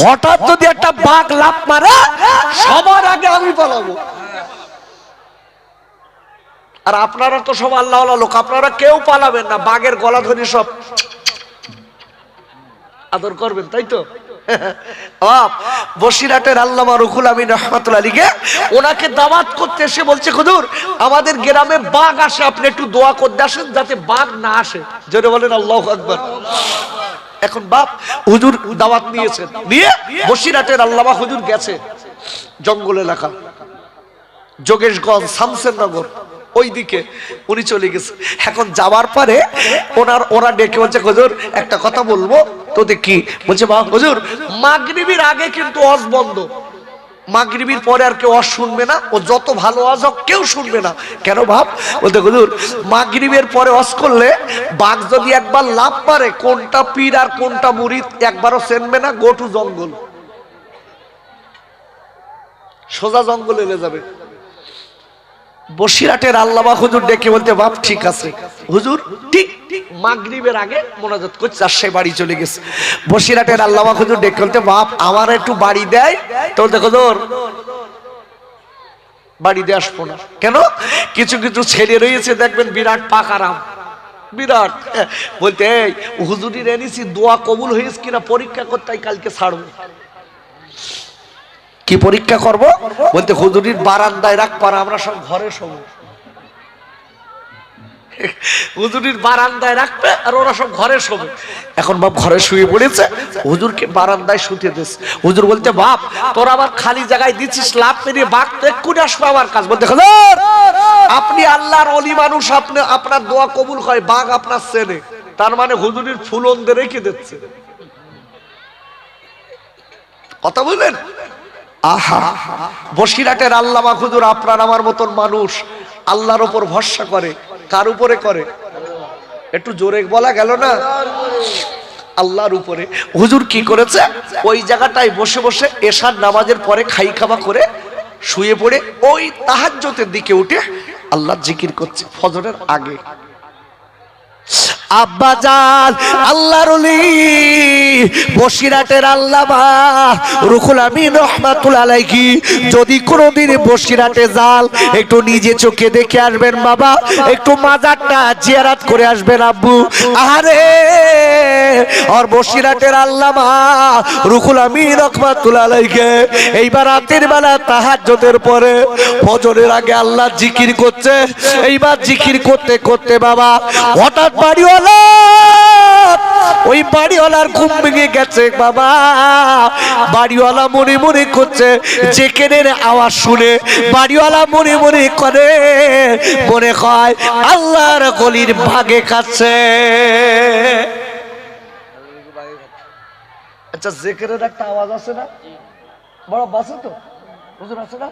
হঠাৎ যদি একটা বাঘ লাফ মারে সবার আগে আমি পালাবো। আর আপনারা তো সব আল্লাহ লোক, আপনারা কেউ পালাবেন না, বাঘের গলা ধরে সব আদর করবেন, তাই তো? বসিরহাটের আল্লামা রুহুল আমিন রহমাতুল্লাহ আলাইহি ওনাকে দাওয়াত করতে এসে বলছে, হুজুর আমাদের গ্রামে বাঘ আসে, আপনি একটু দোয়া করতে আসেন যাতে বাঘ না আসে। জোরে বলেন আল্লাহু আকবার। এখন বাপ হুজুর দাওয়াত নিয়েছেন, নিয়ে বসিরহাটের আল্লামা হুজুর গেছে জঙ্গল এলাকা, যোগেশগঞ্জ, শামসেরনগর ওইদিকে উনি চলে গেছে। এখন যাওয়ার পরে ওরা ডেকে বলছে, হুজুর একটা কথা বলবো তো। দেখি বলছে, বাবা হুজুর মাগরিবের আগে কিন্তু ওয়াজ বন্ধ, মাগরিবের পরে আর কেউ ওয়াজ শুনবে না, ও যত ভালো ওয়াজ হোক কেউ শুনবে না। কেন ভাব? বলতে হুজুর মাগরিবের পরে ওয়াজ করলে বাঘ যদি একবার লাফ মারে কোনটা পীর আর কোনটা মুরিদ একবারও চেনবে না, গো টু জঙ্গল, সোজা জঙ্গলে এলে যাবে। বসিরহাটের আল্লামা হুজুর ডেকে বলতে, বাপ ঠিক আছে। হুজুর ঠিক মাগরিবের আগে মোনাজাত করছে আর সে বাড়ি চলে গেছে। বসিরহাটের আল্লামা হুজুর ডেকে বলতে, বাপ আমার একটু বাড়ি দেয়। তো বলতে, হুজুর বাড়ি দিয়ে আসবো না। কেন? কিছু কিছু ছেলে রয়েছে দেখবেন বিরাট পাকারাম, বিরাট বলতে, এই হুজুরির এনেছি দোয়া কবুল হয়েছে কিনা পরীক্ষা করতে, কালকে ছাড়বো। কি পরীক্ষা করব? বলতে হুজুরির বারান্দায় রাখ পারা, আমরা সব ঘরে শোব। হুজুরির বারান্দায় রাখবে আর ওরা সব ঘরে শোবে। এখন বাপ ঘরে শুয়ে পড়েছে, হুজুরকে বারান্দায় শুতে দিস। হুজুর বলতে, বাপ তোরা আবার খালি জায়গায় দিচ্ছিস, লাভ পেরিয়ে বাঘ তো এক্ষুনি আসবে আমার কাজ। বলতে, হুজুর আপনি আল্লাহর ওলি মানুষ, আপনি আপনার দোয়া কবুল হয়, বাঘ আপনার চেনে, তার মানে হুজুরির ফুলন্দে রেখে দিচ্ছে। কথা বললেন? আহা, বসিরহাটের আল্লামা হুজুর আপনার আমার মতন মানুষ, আল্লাহর উপর ভরসা করে। কার উপরে করে? একটু জোরে বলা গেল না? আল্লাহর উপরে। হুজুর কি করেছে? ওই জায়গাটায় বসে বসে এশার নামাজের পরে খাই খাওয়া করে শুয়ে পড়ে ওই তাহাজ্জুদের দিকে উঠে আল্লাহর জিকির করছে ফজরের আগে। আব্বাজান আল্লাহর ওলি বসিরহাটের আল্লামা রুহুল আমিন রহমাতুল্লাহ আলাইহি যদি কোনোদিন বসিরহাটে যান একটু নিজে চোখে দেখে আসবেন বাবা, একটু মাজারটা জিয়ারত করে আসবেন আব্বু। আরে আর বসিরহাটের আল্লামা রুহুল আমিন রহমাতুল্লাহ আলাইহি এইবার রাতের বেলা তাহাজ্জুদের পরে ফজরের আগে আল্লাহ জিকির করছে। এইবার জিকির করতে করতে বাবা হঠাৎ বাড়িওয়ালা, ওই বাড়িওয়ালার ঘুম ভেঙে গেছে বাবা। বাড়িওয়ালা মনে মনে করছে, জেকেরের আওয়াজ শুনে বাড়িওয়ালা মনে মনে করে, মনে হয় আল্লাহর গলির ভাগে খাচ্ছে। আচ্ছা জেকেরের একটা আওয়াজ আছে না, বড় বাসে তো হুজুর আছে না,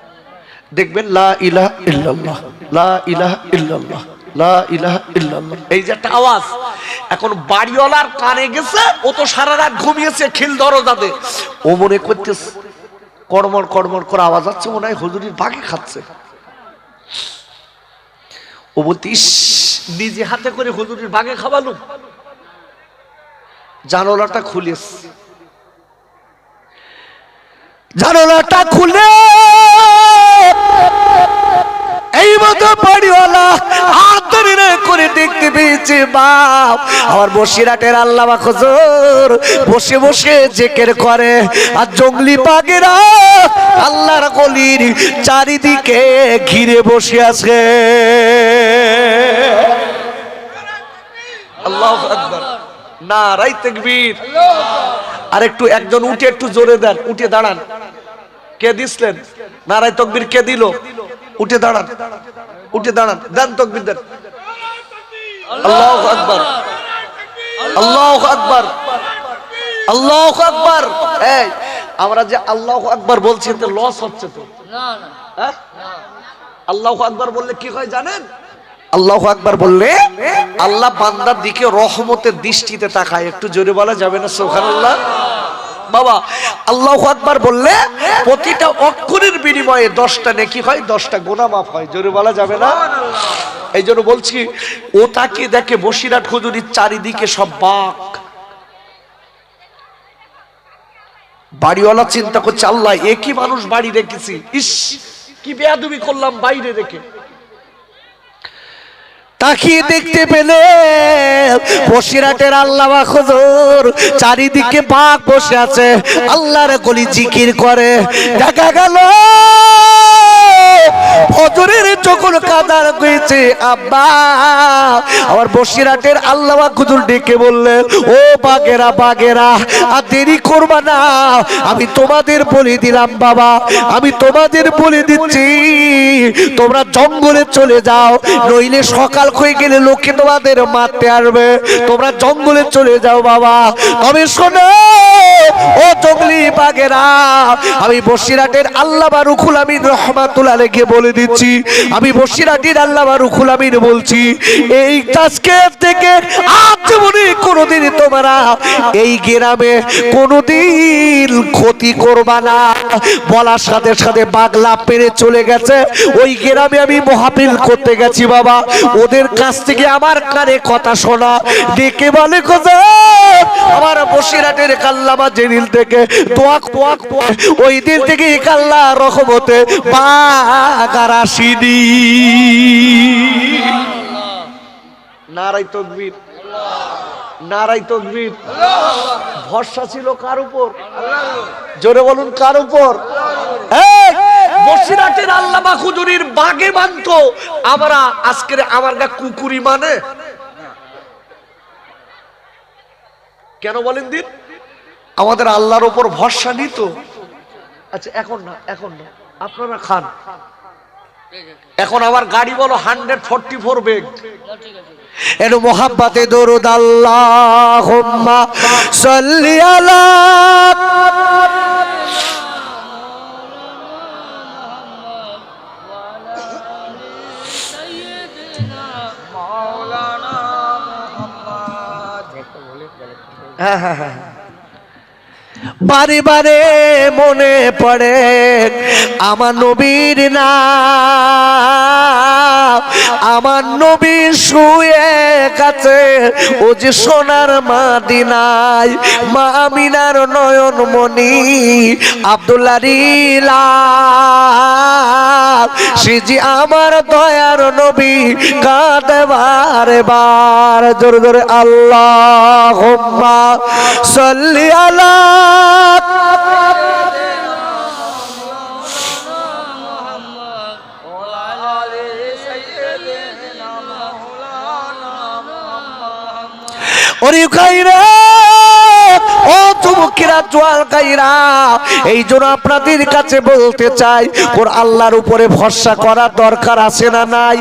দেখবেন লা ইলাহা ইল্লাল্লাহ, লা ইলাহা ইল্লাল্লাহ, লা ইলাহা ইল্লাল্লাহ, এই যে একটা আওয়াজ। এখন বাড়িওয়ালার কানে গেছে, ও তো সারা রাত ঘুমিয়েছে খিল দরজাতে, ও মনে করতেছে কড়মড় কড়মড় করে আওয়াজ হচ্ছে, মনে হয় হুজুরির ভাগে খাচ্ছে। ও বলতে, ইস নিজে হাতে করে হুজুরির ভাগে খাওয়ালো। জানালাটা খুলেস, জানালাটা খুলে এই মতো বাড়িওয়ালা হাত ধরে করে দেখতে পেয়েছে বাপ আমার বসিরহাটের আল্লামা হুজুর বসে বসে জিকির করে, আর জঙ্গলি বাঘেরা আল্লাহর গলির চারিদিকে ঘিরে বসে আছে। আল্লাহু আকবার, নারায়ে তাকবীর। আর একটু একজন উঠে একটু জোরে দেন, উঠে দাঁড়ান। কে দিছিলেন নারায়ে তাকবীর? কে দিল? উঠে দাঁড়ান, উঠে দাঁড়ান, দেন তাকবীর দেন। আল্লাহু আকবার, আল্লাহু আকবার, আল্লাহু আকবার। এই আমরা যে আল্লাহু আকবার বলছি এতে লস হচ্ছে তো? না না, আল্লাহু আকবার বললে কি হয় জানেন? আল্লাহু আকবার বললে আল্লাহ বান্দার দিকে রহমতের দৃষ্টিতে তাকায়। একটু জোরে বলা যাবে না সুবহানাল্লাহ? বাবা আল্লাহু আকবার বললে প্রতিটা অক্ষরের বিনিময়ে 10টা নেকি হয়, 10টা গুনাহ মাফ হয়। জোরে বলা যাবে না? এই জন্য বলছি, ও তাকে দেখে বসিরহাট হুজুরির চারিদিকে সব বাঘ, বাড়িওয়ালা চিন্তা করছে, আল্লাহ একই মানুষ বাড়ি রেখেছি, ইস কি বেয়াদবি করলাম বাইরে রেখে। তাকিয়ে দেখতে পেলে বসিরহাটের আল্লামা হুজুর চারিদিকে বাঘ বসে আছে, আল্লাহর কলি জিকির করে। দেখা গেল ফজরের যখন কাদার হয়েছে, আব্বা আমার বসিরহাটের আল্লামা হুজুর ডেকে বললেন, ও বাগেরা বাগেরা, আর দেরি করবা না, আমি তোমাদের বলে দিলাম বাবা, আমি তোমাদের বলে দিচ্ছি, তোমরা জঙ্গলে চলে যাও, নইলে সকাল হয়ে গেলে লোকে তোমাদের মারতে আসবে, তোমরা জঙ্গলে চলে যাও বাবা। তবে শোনো ও জঙ্গলি বাগেরা, আমি বসিরহাটের আল্লামা রুহুল আমিন রহমাতুল্লাহ আলাইহি বলে দিচ্ছি, আমি বসিরহাটের আল্লামা রুহুল আমিন বলছি, এই আজকে থেকে আজ জীবনে কোনোদিন তোমরা এই গ্রামে কোনোদিন ক্ষতি করবা না। বলার সাথে সাথে বাগলা পেরে চলে গেছে। ওই গ্রামে আমি মাহফিল করতে গেছি বাবা, ওদের কাছ থেকে আমার কানে কথা শোনা, ডেকে বলে আমার বসিরহাটের আল্লামা যেদিন থেকে দোয়া ওই দিন থেকে আল্লাহ রহমতে বাগার আসিনি। নারাই তাকবীর, নারাই তাকবীর। ভরসা ছিল কার উপর? জোরে বলুন কার উপর? বসিরহাটের আল্লামা হুজুরির বাগে মানত, আমরা আজকের আমার গা কুকুরি মানে কেন বলেন দিন? আমাদের আল্লাহর উপর ভরসা নিত। আচ্ছা এখন না, এখন না, আপনারা খান। এখন আমার গাড়ি বলো 144 বেগ। এর মোহাব্বতে দরুদ আল্লাহুম্মা সাল্লি আলা হ্যাঁ হ্যাঁ হ্যাঁ, বারে বারে মনে পড়ে আমার নবীর নাম, আমার নবী শুয়ে গেছে ও যে সোনার মদিনায়, মা আমিনার নয়ন মনি আব্দুল্লাহ রিলাল, সে যে আমার দয়ার নবী কাঁদে বারে বার। জোরে জোরে আল্লাহুম্মা সাল্লি আলা ওরে খাইরা ও যুবকেরা জোয়াল গাইরা, এই জন্য আপনাদের কাছে বলতে চাই, ওর আল্লাহর উপরে ভরসা করার দরকার আছে না নাই?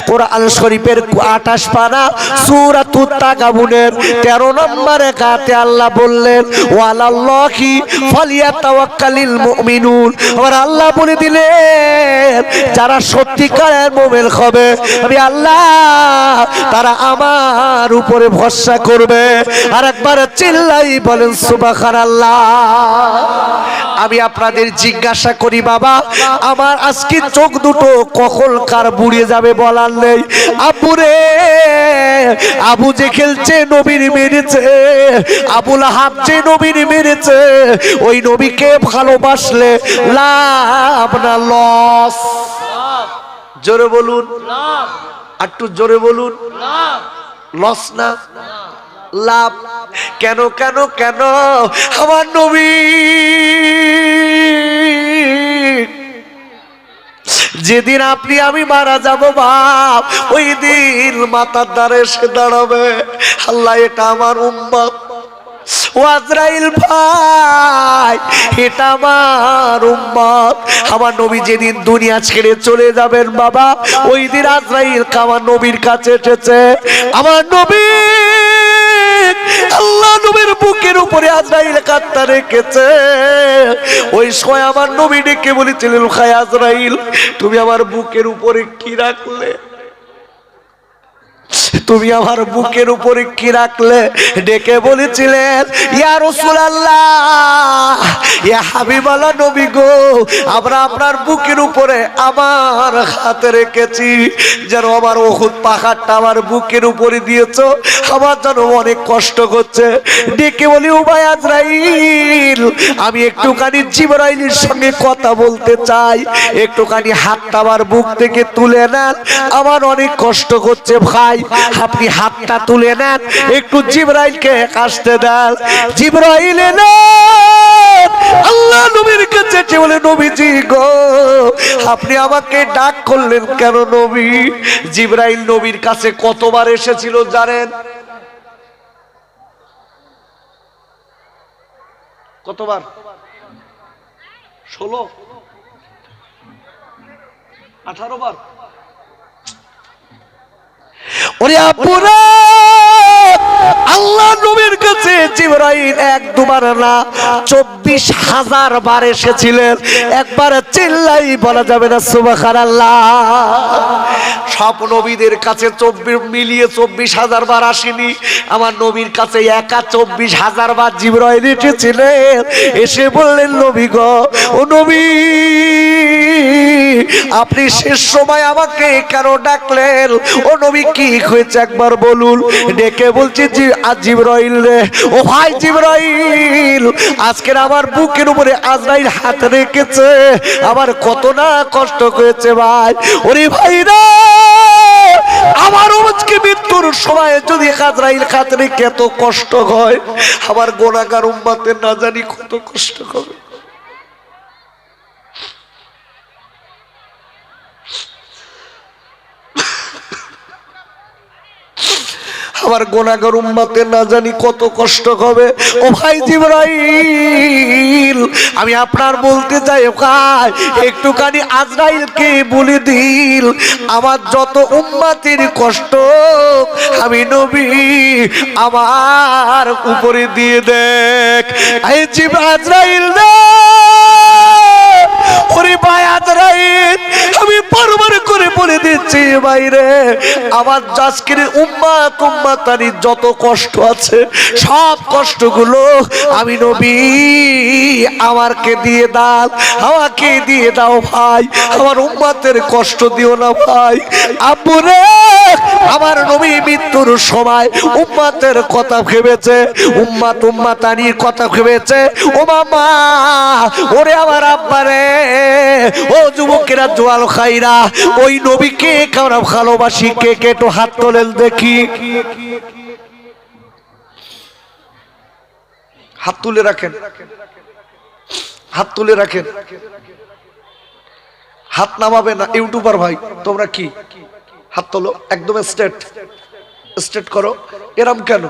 কোরআন শরীফের 28 পারা সূরাতুত তাগাবুনের 13 নম্বর আয়াতে আল্লাহ বললেন, ওয়ালাল্লাহি ফালিয়াতাওয়াক্কালিল মুমিনুন। আর আল্লাহ বলে দিলেন, যারা সত্যিকারের মুমিন হবে আমি আল্লাহ তারা আমার উপরে ভরসা করবে। আর একবার চিল্লাই বলেন সুবহানাল্লাহ। আমি আপনাদের জিজ্ঞাসা করি বাবা, আমার আজকে চোখ দুটো কখন কার বুড়িয়ে যাবে বলার নেই। আব্বুরে, আবু যে খেলছে নবীর মেরেছে, আবু লাহাব যে নবীর মেরেছে, ওই নবীকে ভালোবাসলে লাভ না লস? জোরে বলুন, একটু জোরে বলুন। লস না লাভ? কেন কেন কেন? আমার নবী যেদিন আপনি আমি মারা যাব বাপ, ওই দিন মাথার দ্বারে এসে দাঁড়াবে, আল্লাহ এটা আমার উম্মত। ও আজরাইল ভাই, এটা আমার উম্মত। আমার নবী যেদিন দুনিয়া ছেড়ে চলে যাবেন বাবা, ওই দিন আজরাইল আমার নবীর কাছে এসেছে। আমার নবী আল্লাহ নবীর বুকের উপরে আজরাইল কাঁদতে রেখেছে। ওই সময় আমার নবী ডেকে বলেছিলেন, খায় আজরাইল তুমি আমার বুকের উপরে কি রাখলে? তুমি আমার বুকের উপরে কি রাখলে? ডেকে বলেছিলেন, ইয়া রাসূলুল্লাহ, ইয়া হাবিবাল্লাহ নবী গো, আমরা আপনার বুকের উপরে আমার হাত রেখেছি, যেন আমার উহুদ পাহাড়টা আমার বুকের উপরে দিয়েছো, আমার যেন অনেক কষ্ট করছে। ডেকে বলি, ও ভাই আজরাইল, আমি একটুখানি জিবরাইলের সঙ্গে কথা বলতে চাই, একটুখানি হাতটা আমার বুক থেকে তুলে নেন, আমার অনেক কষ্ট করছে ভাই, আপনি হাতটা তুলে নেন, একটু জিবরাইলকে আসতে দেন। জিবরাইল এলেন, আল্লাহ নবীর কাছে বলে, নবীজি গো, আপনি আমাকে ডাক করলেন কেন নবী? জিবরাইল নবীর কাছে কতবার এসেছিল জানেন? কতবার? 16, 18 বার। ওরে আপুরা, আল্লাহ নবীর কাছে জিবরাইল এক দুবার না 24,000 বার এসেছিলেন। একবার চিল্লাই বলা যাবে না সুবহানাল্লাহ। সব নবীদের কাছে 24 মিলিয়ে 24,000 বার আসেনি, আমার নবীর কাছে একা 24,000 বার জিবরাইল এসেছিলেন। এসে বললেন, নবী গো, ও নবী, আপনি শেষ সময় আমাকে কেন ডাকলেন? ও নবী, কি হয়েছে একবার বলুন। ডেকে বলছি, জিবরাইল রে, ও ভাই জিবরাইল, আজকের আমার বুকের উপরে আজরাইল হাত রেখেছে, আমার কত না কষ্ট হয়েছে ভাই। ওরে ভাই রে, আমার আজকে মৃত্যুর সময় যদি আজরাইল হাত রেখে এত কষ্ট হয়, আমার গুনাহগার উম্মতের না জানি কত কষ্ট হবে। আমার গুনাহগার উম্মতের না জানি কত কষ্ট হবে। ও ভাই জিবরাইল, আমি আপনার বলতে চাই, ভাই একটুখানি আজরাইলকে বলে দিল, আমার যত উম্মতের কষ্ট আমি নবী আমার উপরে দিয়ে দেখ। এই আজরাইল রে, ওরে ভাই আজরাইল, আমি বারবার করে বলে দিচ্ছি ভাইরে, আমার আজকের উম্মতানির যত কষ্ট আছে, সব কষ্টগুলো আমি নবী আমাকে দিয়ে দাও, আমাকে দিয়ে দাও ভাই, আমার উম্মতের কষ্ট দিও না ভাই। আব্বু রে, আমার নবী মৃত্যুর সময় উম্মতের কথা ভেবেছে, উম্মতানির কথা ভেবেছে। ও মামা, ওরে আমার আব্বা রে, ও যুবকেরা, জোয়াল খাইরা, ওই নবীকে আমরা ভালোবাসি, কে কে একটু হাত তোলেন দেখি। হাত তুলে রাখেন, হাত তুলে রাখেন, হাত নামাবে না। ইউটিউবার ভাই তোমরা কি হাত তোলো, একদম স্ট্রেট স্ট্রেট করো। এরম কেন?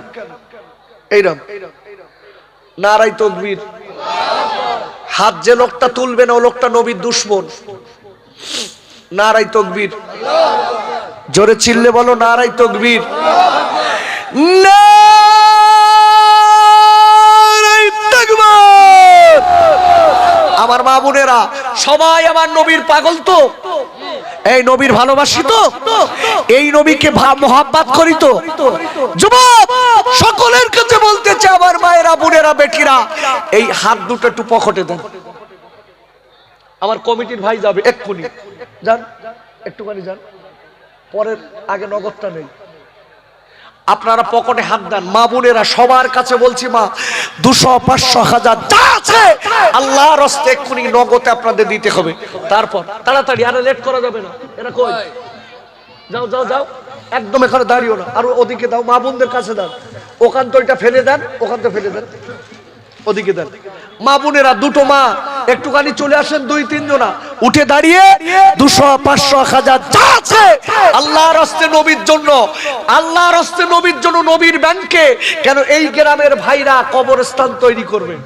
এইরম নারাই তাকবীর। হাত যে লোকটা তুলবে না, ও লোকটা নবীর দুশমন। নারাই তাকবীর। জোরে চিল্লে বলো, নারাই তাকবীর। নারাই তাকবীর। আমার মা বোনেরা সবাই আমার নবীর পাগল তো, এই নবীর ভালোবাসি তো, এই নবীকে মহব্বত করি তো। যুবক সকলের কাছে বলতে চাই, আমার মায়েরা, বোনেরা, বেটিরা, এই হাত দুটো একটু পকেটে দেন। আমার কমিটির ভাই যাবে এক্ষুনি, যান একটুখানি যান, পরের আগে নগদটা নেই, আপনারা পকেটে হাত দেন। মা বোনেরা সবার কাছে বলছি, মা 200, 500, 1000 যা আছে আল্লাহর রাস্তে এক্ষুনি নগদে আপনাদের দিতে হবে। তারপর তাড়াতাড়ি, আর লেট করা যাবে না। এরা কই? যাও যাও যাও, একদম এখানে দাঁড়িও না, আর ওদিকে দাও, মা বোনদের কাছে দাও, ওখান তো এটা ফেলে দেন, ওখান তো ফেলে দেন, ওদিকে দেন। মা বোনেরা, দুটো মা একটুখানি চলে আসেন, 2-3 জনা উঠে দাঁড়িয়ে 200, 500, 1000 যা আছে আল্লাহর রাস্তে নবীর জন্য, আল্লাহর রাস্তে নবীর জন্য, নবীর ব্যাংকে। কেন এই গ্রামের ভাইরা কবরস্থান তৈরি করবে,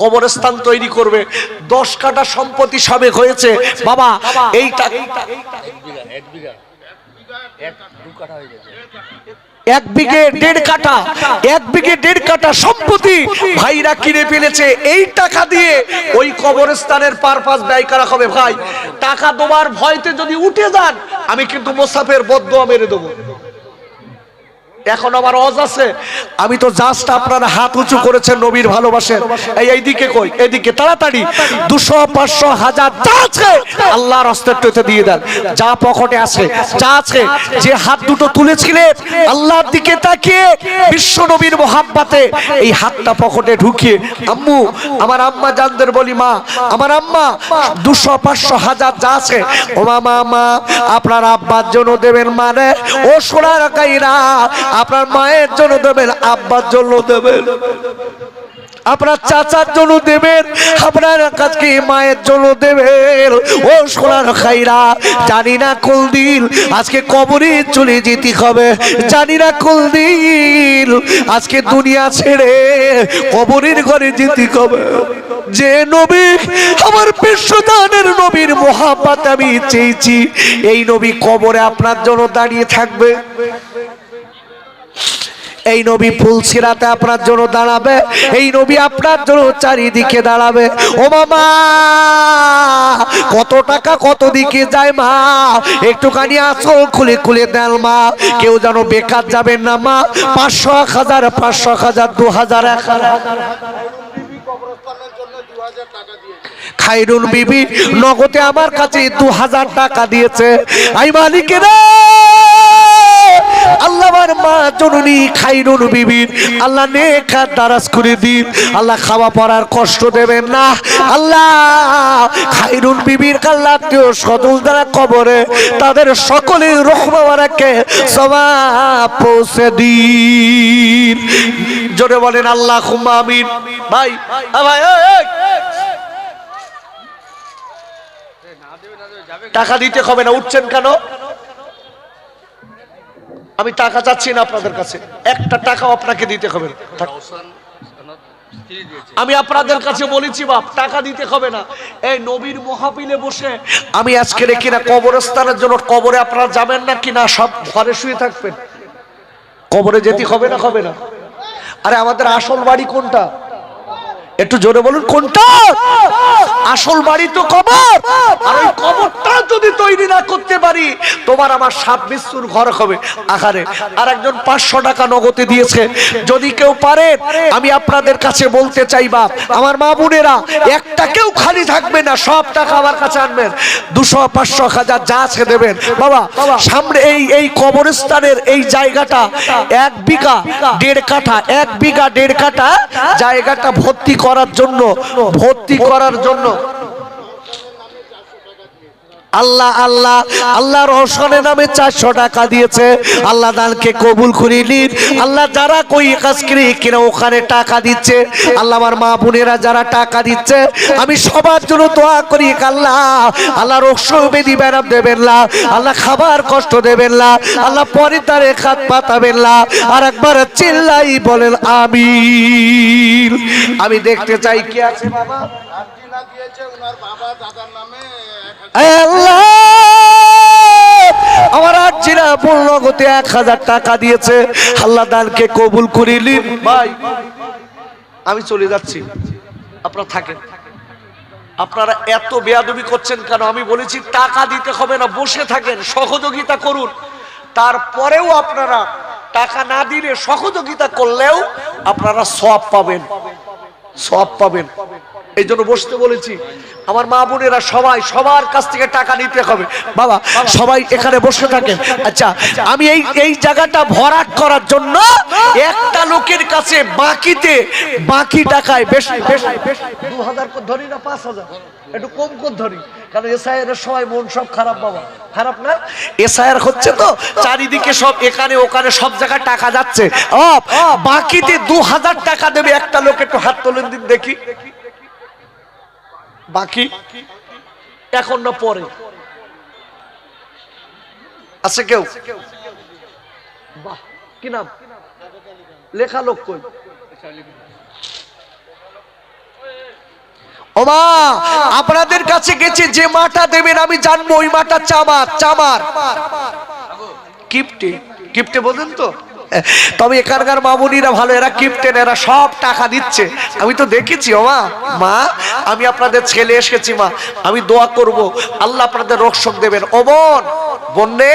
কবরস্থান তৈরি করবে। 10 কাঠা সম্পত্তি সবে হয়েছে বাবা, এইটা 1 বিঘে 1.5 কাঠা, 1 বিঘে 1.5 কাঠা সম্পত্তি ভাইরা কিনে ফেলেছে। এই টাকা দিয়ে ওই কবরস্থানের পারপাস ব্যয় করা হবে। ভাই টাকা দেওয়ার ভয়তে যদি উঠে যান, আমি কিন্তু মোসাফের বদদোয়া মেরে দেবো। এখন আমার ওয়াজ আছে, আমি তো জাস্ট আপনারা হাত উঁচু করেছেন নবীর ভালোবাসেন, এইদিকে কই, এদিকে তাড়াতাড়ি 200 500 1000 যা আছে আল্লাহর রাস্তাতে দিয়ে দেন, যা পকেটে আছে যা আছে। যে হাত দুটো তুলেছিলেন আল্লাহর দিকে তাকিয়ে বিশ্ব নবীর মোহাব্বতে এই হাতটা পকেটে ঢুকিয়ে, আম্মু আমার আম্মা জানদের বলি, মা আমার আম্মা 200 500 1000 যা আছে ও মা আপনার আব্বার জন্য দেবেন, মানে ও সোনার কাইরা আপনার মায়ের জন্য দেবেন, আব্বার জন্য দেবেন, আপনার চাচার জন্য দেবেন, আপনার কাছে মায়ের জন্য দেবেন। ও সোনার খাইরা, জানি না কোন দিন আজকে কবরে চলে যেতে হবে, জানি না কোন দিন আজকে দুনিয়া ছেড়ে কবরের ঘরে যেতে হবে। যে নবী আমার বিশ্বদানের নবীর মোহাব্বত আমি চেয়েছি, এই নবী কবরে আপনার জন্য দাঁড়িয়ে থাকবে, এই নবী ফুলসিরাতে আপনার জন্য দাঁড়াবে, এই নবী আপনার জন্য চারিদিকে দাঁড়াবে। ও মামা কত টাকা কত দিকে যায় মা, একটুখানি আঁচল খুলে খুলে দেন মা, কেউ যেন বেকার যাবেন না মা। 500 1000 500 1000 2000 1000 খাইরুন বিবি নগদে আমার কাছে 2000 টাকা দিয়েছে। আই মালিকেরা আল্লাহর মা জননী খাইরুন বিবির আল্লাহ নেক হাত দারাজ করে দিন, আল্লাহ খাওয়া পড়ার কষ্ট দেবেন না, আল্লাহ খাইরুন বিবির কাল্লাতেও সদল দ্বারা কবরে তাদের সকলের রূহ মোবারকে সওয়াব পৌঁছে দিন। জোরে বলেন আল্লাহুম্মা আমিন। ভাই ভাই টাকা দিতে হবে না, উঠছেন কেন? আমি টাকা চাচ্ছি না আপনাদের কাছে, একটা টাকাও আপনাকে দিতে হবে না। আমি আপনাদের কাছে বলেছি বাপ, টাকা দিতে হবে না। এই নবীর মাহফিলে বসে আমি আজকে রেখি না কবরস্থানের জন্য, কবরে আপনারা যাবেন না কিনা সব ঘরে শুয়ে থাকবেন, কবরে যেতে হবে না হবে না? আরে আমাদের আসল বাড়ি কোনটা? একটু জোরে বলুন কোনটা? আসল বাড়ি তো কবর, আর ওই কবরটা যদি তৈরি না করতে পারি তোমার আমার 7 বিশ্বর ঘর হবে। আহারে আর একজন 500 টাকা নগদে দিয়েছে, যদি কেউ পারে আমি আপনাদের কাছে বলতে চাইবা আমার মা বোনেরা, একটা কেউ খালি থাকবে না, সব টাকা আমার কাছে আনবেন, 200 500 1000 যা আছে দেবেন। বাবা সামনে এই কবরস্থানের এই জায়গাটা 1 বিঘা 1.5 কাঠা, 1 বিঘা 1.5 কাঠা জায়গাটা ভর্তি করার জন্য আল্লাহ আল্লাহ আল্লাহর রহস্যের নামে 400 টাকা দিয়েছে। আল্লাহ দানকে কবুল করে নিন। আল্লাহ যারা কই কাজ করে কিনা ওখানে টাকা দিচ্ছে, আল্লাহ আমার মা বোনেরা যারা টাকা দিচ্ছে আমি সবার জন্য দোয়া করি, আল্লাহ আল্লাহ রহস্য বেদি বেরাম দেবেন না, আল্লাহ খাবার কষ্ট দেবেন না, আল্লাহ পরিতারে খাত পাতাবেন না। আর একবার চিল্লাই বলেন আমিন। আমি দেখতে চাই কি আছে বাবা দিয়েছে ওনার বাবা দাদার নামে আমার আজরা বলল গতে 1000 টাকা দিয়েছে, আল্লাহ দানকে কবুল করিলেন। ভাই আমি চলে যাচ্ছি, আপনারা থাকেন। আপনারা এত বেয়াদবি করছেন কেন? আমি বলেছি টাকা দিতে হবে না, বসে থাকেন, সহযোগিতা করুন। তারপরেও আপনারা টাকা না দিলে সহযোগিতা করলেও আপনারা সওয়াব পাবেন, সওয়াব পাবেন। এই জন্য বসতে বলেছি। আমার মা বোনেরা সবাই সবার কাছ থেকে টাকা নিতে হবে। বাবা সবাই এখানে বসে থাকেন। আচ্ছা আমি এই জায়গাটা ভরাট করার জন্য একটা লোকের কাছে বাকি টাকায় বেশি 2000 করে ধরি না 5000 একটু কম করে ধরি, কারণ এসআইআর এর সময় মন সব খারাপ। বাবা খারাপ না, এসআইআর হচ্ছে তো চারিদিকে সব এখানে ওখানে সব জায়গায় টাকা যাচ্ছে। বাকিতে 2000 টাকা দেবে একটা লোক, একটু হাত তোলেন দিন দেখি। বাকি এখন না পরে আছে কেউ? বাহ কি নাম লেখা লোক কই? ও মা আপনাদের কাছে গেছে যে মাটা দেবেন আমি জানবো ওই মাটা চামার কিপ্টে বলেন তো। তবে এখানকার মামুনিরা ভালো, এরা কিপ্টেন, এরা সব টাকা দিচ্ছে, আমি তো দেখেছি। ও মা আমি আপনাদের ছেলে এসেছি মা, আমি দোয়া করব আল্লাহ আপনাদের রক্ষক দেবেন। ও বোন বন্যে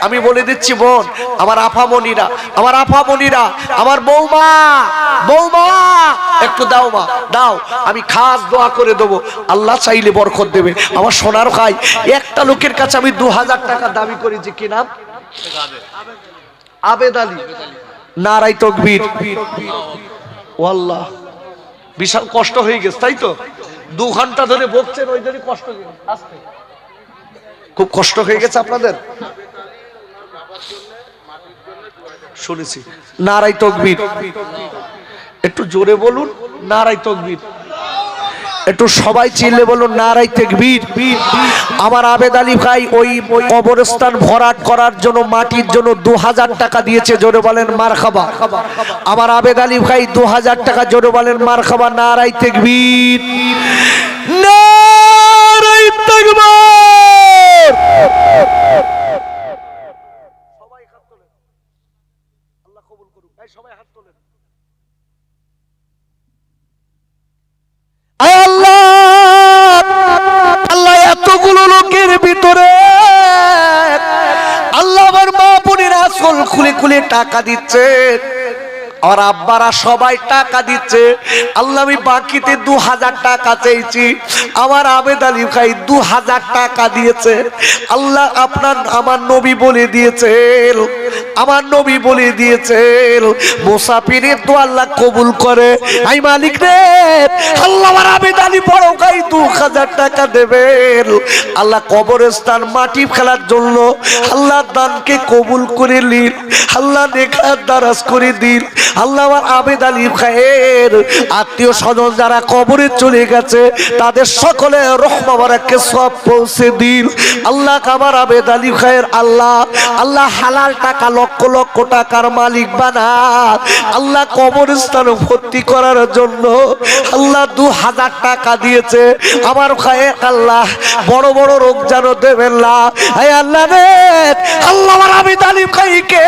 আমি বলে দিচ্ছি বোন, আমার আফামণিরা, আমার আফামণিরা, আমার বৌমা, বৌমা একটু দাও মা, দাও, আমি খাস দোয়া করে দেবো, আল্লাহ চাইলে বরকত দেবে। আমার সোনার ভাই, একটা লোকের কাছে আমি 2000 টাকা দাবি করেছি, কি নাম? আবেদ আলী। নারাই তাকবীর। ওয়াল্লাহ বিশাল কষ্ট হয়ে গেছে, তাই তো? 2 ঘন্টা ধরে বকছেন, ওই জন্য কষ্ট হয়ে গেছে, আস্তে খুব কষ্ট হয়ে গেছে আপনাদের, শুনেছি। নারাই তাকবীর, একটু জোরে বলুন নারাই তাকবীর, একটু সবাই চিল্লে বলুন নারাই তাকবীর। আমার আবেদ আলী ভাই ওই কবরস্থান ভরাট করার জন্য, মাটির জন্য 2000 টাকা দিয়েছে, জোরে বলেন মারহাবা। আমার আবেদ আলী ভাই 2000 টাকা, জোরে বলেন মারহাবা। নারাই তাকবীর, নারাই তাকবীর। সবাই হাত তোলেন, আল্লাহ কবুল করুক। এই সবাই হাত তোলেন। আল্লাহ এতগুলো লোকের ভিতরে আল্লাহ আমার মা বোনেরা আসল খুলে খুলে টাকা দিচ্ছে, আর আব্বারা সবাই টাকা দিচ্ছে। আল্লাহ আমি বাকিতে 2000 টাকা চেয়েছি, আমার আবেদ আলী ভাই 2000 টাকা দিয়েছে। আল্লাহ আপনার আমার নবী বলে দিয়েছেন, আমার নবী বলে দিয়েছেন মুসাফিরের তো আল্লাহ কবুল করে। আই মালিক রে, আল্লাহ আমার আবেদ আলী বড় ভাই 2000 টাকা দেবেন। আল্লাহ কবরস্থান মাটি ফেলার জন্য আল্লাহ দানকে কবুল করে নিন, আল্লাহ নেখার দারাজ করে দিন। আল্লাহ আমার আবেদ আলী ভাইয়ের আত্মীয় স্বজন যারা কবরে চলে গেছে, তাদের সকলে রহমত বারাকে সব পৌঁছে দিন। আল্লাহ আমার আবেদ আলী ভাইয়ের আল্লাহ, আল্লাহ হালাল টাকা লক্ষ লক্ষ টাকার মালিক বানা। আল্লাহ কবরস্থান ভর্তি করার জন্য আল্লাহ 2000 টাকা দিয়েছে আমার ভাইয়ের। আল্লাহ বড় বড় রোগ যেন দেবেন না, হে আল্লাহ রে। আল্লাহ আমার আবেদ আলী ভাইকে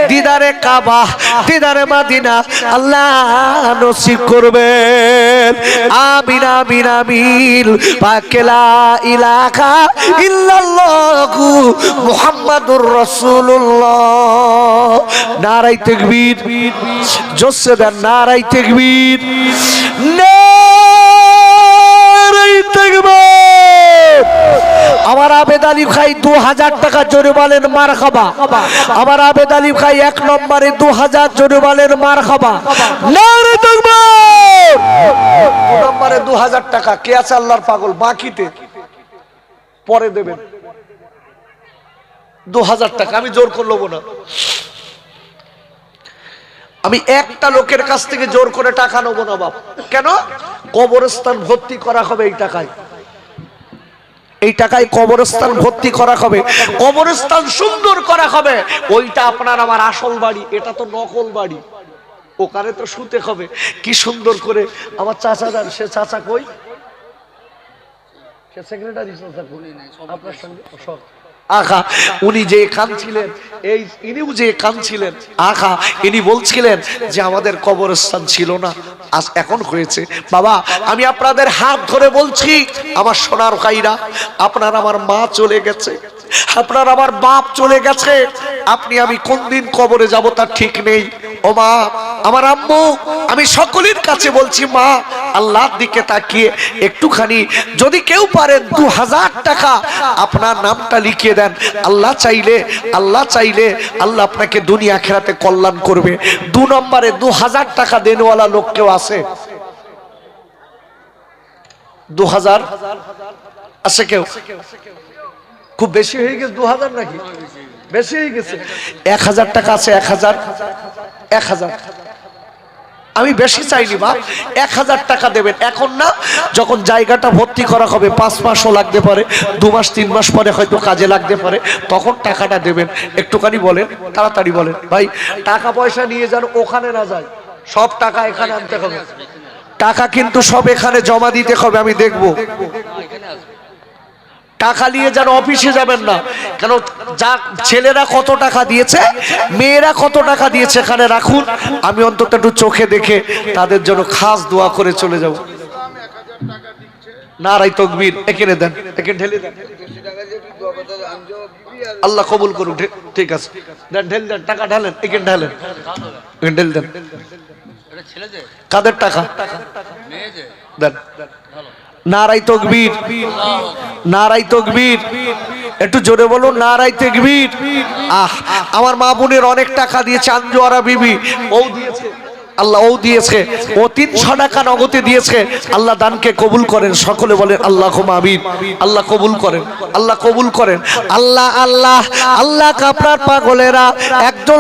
দিদারে কাবা, দিদারে মাদিনা আল্লাহ নসিব করবেন। আমিন আমিন আমিন। পাকে লা ইলাহা ইল্লাল্লাহু মুহাম্মাদুর রাসূলুল্লাহ। নারাই তাকবীর, জোরসে দেন নারাই তাকবীর, নারাই তাকবীর। আমার আবেদ আলী ভাই 2000 টাকা, জোরে বলেন মারহাবা। আমার আবেদ আলী ভাই 1 নম্বরে 2000, জোরে বলেন মারহাবা। নারে তাকবীর। 2 নম্বরে 2000 টাকা। কে আছে আল্লাহর পাগল? বাকিতে পরে দেবেন 2000 টাকা, আমি জোর করে নেব না। আমি একটা লোকের কাছ থেকে জোর করে টাকা নেব না বাপ। কেন? কবরস্থান ভর্তি করা হবে এই টাকায়, এই টাকায় কবরস্থান ভর্তি করা হবে, কবরস্থান সুন্দর করা হবে। ওইটা আপনার আমার আসল বাড়ি, এটা তো নকল বাড়ি। ওখানে তো শুতে হবে কি সুন্দর করে। আমার চাচা যান, সে চাচা কই? সে সেক্রেটারি চাচা কই? আপনার সঙ্গে সব আখা, উনি যে কাঁদছিলেন, এই ইনিও যে কাঁদছিলেন আখা, ইনি বলছিলেন যে আমাদের কবরস্থান ছিল না, আজ এখন হয়েছে। বাবা আমি আপনাদের হাত ধরে বলছি, আমার সোনার ভাইরা, আপনার আমার মা চলে গেছে, আপনার আমার বাপ চলে গেছে, আপনি আমি কোন দিন কবরে যাব তার ঠিক নেই। ও মা, আমার আম্মু, আমি সকলের কাছে বলছি মা, আল্লাহর দিকে তাকিয়ে একটুখানি যদি কেউ পারেন 2000 টাকা আপনার নামটা লিখিয়ে দেন। আল্লাহ চাইলে, আল্লাহ চাইলে আল্লাহ আপনাকে দুনিয়া আখিরাতে কল্যাণ করবে। 2 নম্বরে 2000 টাকা দেনওয়ালা লোক কেউ আছে? 2000 আছে কেউ? খুব বেশি হয়ে গেছে 2000 নাকি? বেশি হয়ে গেছে। 1000 টাকা আছে? 1000 আমি বেশি চাইনি বা 1000 টাকা দেবেন। এখন না, যখন জায়গাটা ভর্তি করা হবে 5 মাসও লাগতে পারে, 2 মাস 3 মাস পরে হয়তো কাজে লাগতে পারে, তখন টাকাটা দেবেন। একটুখানি বলেন, তাড়াতাড়ি বলেন ভাই। টাকা পয়সা নিয়ে যান, ওখানে না যায়, সব টাকা এখানে আনতে হবে। টাকা কিন্তু সব এখানে জমা দিতে হবে, আমি দেখব। টাকা নিয়ে যেন অফিসে যাবেন না, কেন যা ছেলেরা কত টাকা দিয়েছে, মেয়েরা কত টাকা দিয়েছে এখানে রাখুন, আমি অন্তত একটু চোখে দেখে তাদের জন্য খাস দোয়া করে চলে যাব। নারাই তকবীর। এখানে দেন, এখানে ঢেলে দেন। আল্লাহ কবুল করুক। ঠিক আছে, দেন, ঢেল দেন, টাকা ঢালেন, এখানে ঢালেন, এখানে ঢেল দেন। কাদের টাকা দেন? নারাই তকবীর, নারাই তকবীর। একটু জোরে বলুন নারাই তাকবীর। আমার মা বোনের অনেক টাকা দিয়েছে, আঞ্জুয়ারা বিবি ও দিয়েছে, আল্লাহ ও দিয়েছে, ও 300 টাকা নগদে দিয়েছে। আল্লাহ দানকে কবুল করেন, সকলে বলেন আল্লাহুম্মা আমিন। আল্লাহ কবুল করেন, আল্লাহ কবুল করেন। আল্লাহ আল্লাহ আল্লাহ, আপনার পাগলেরা একজন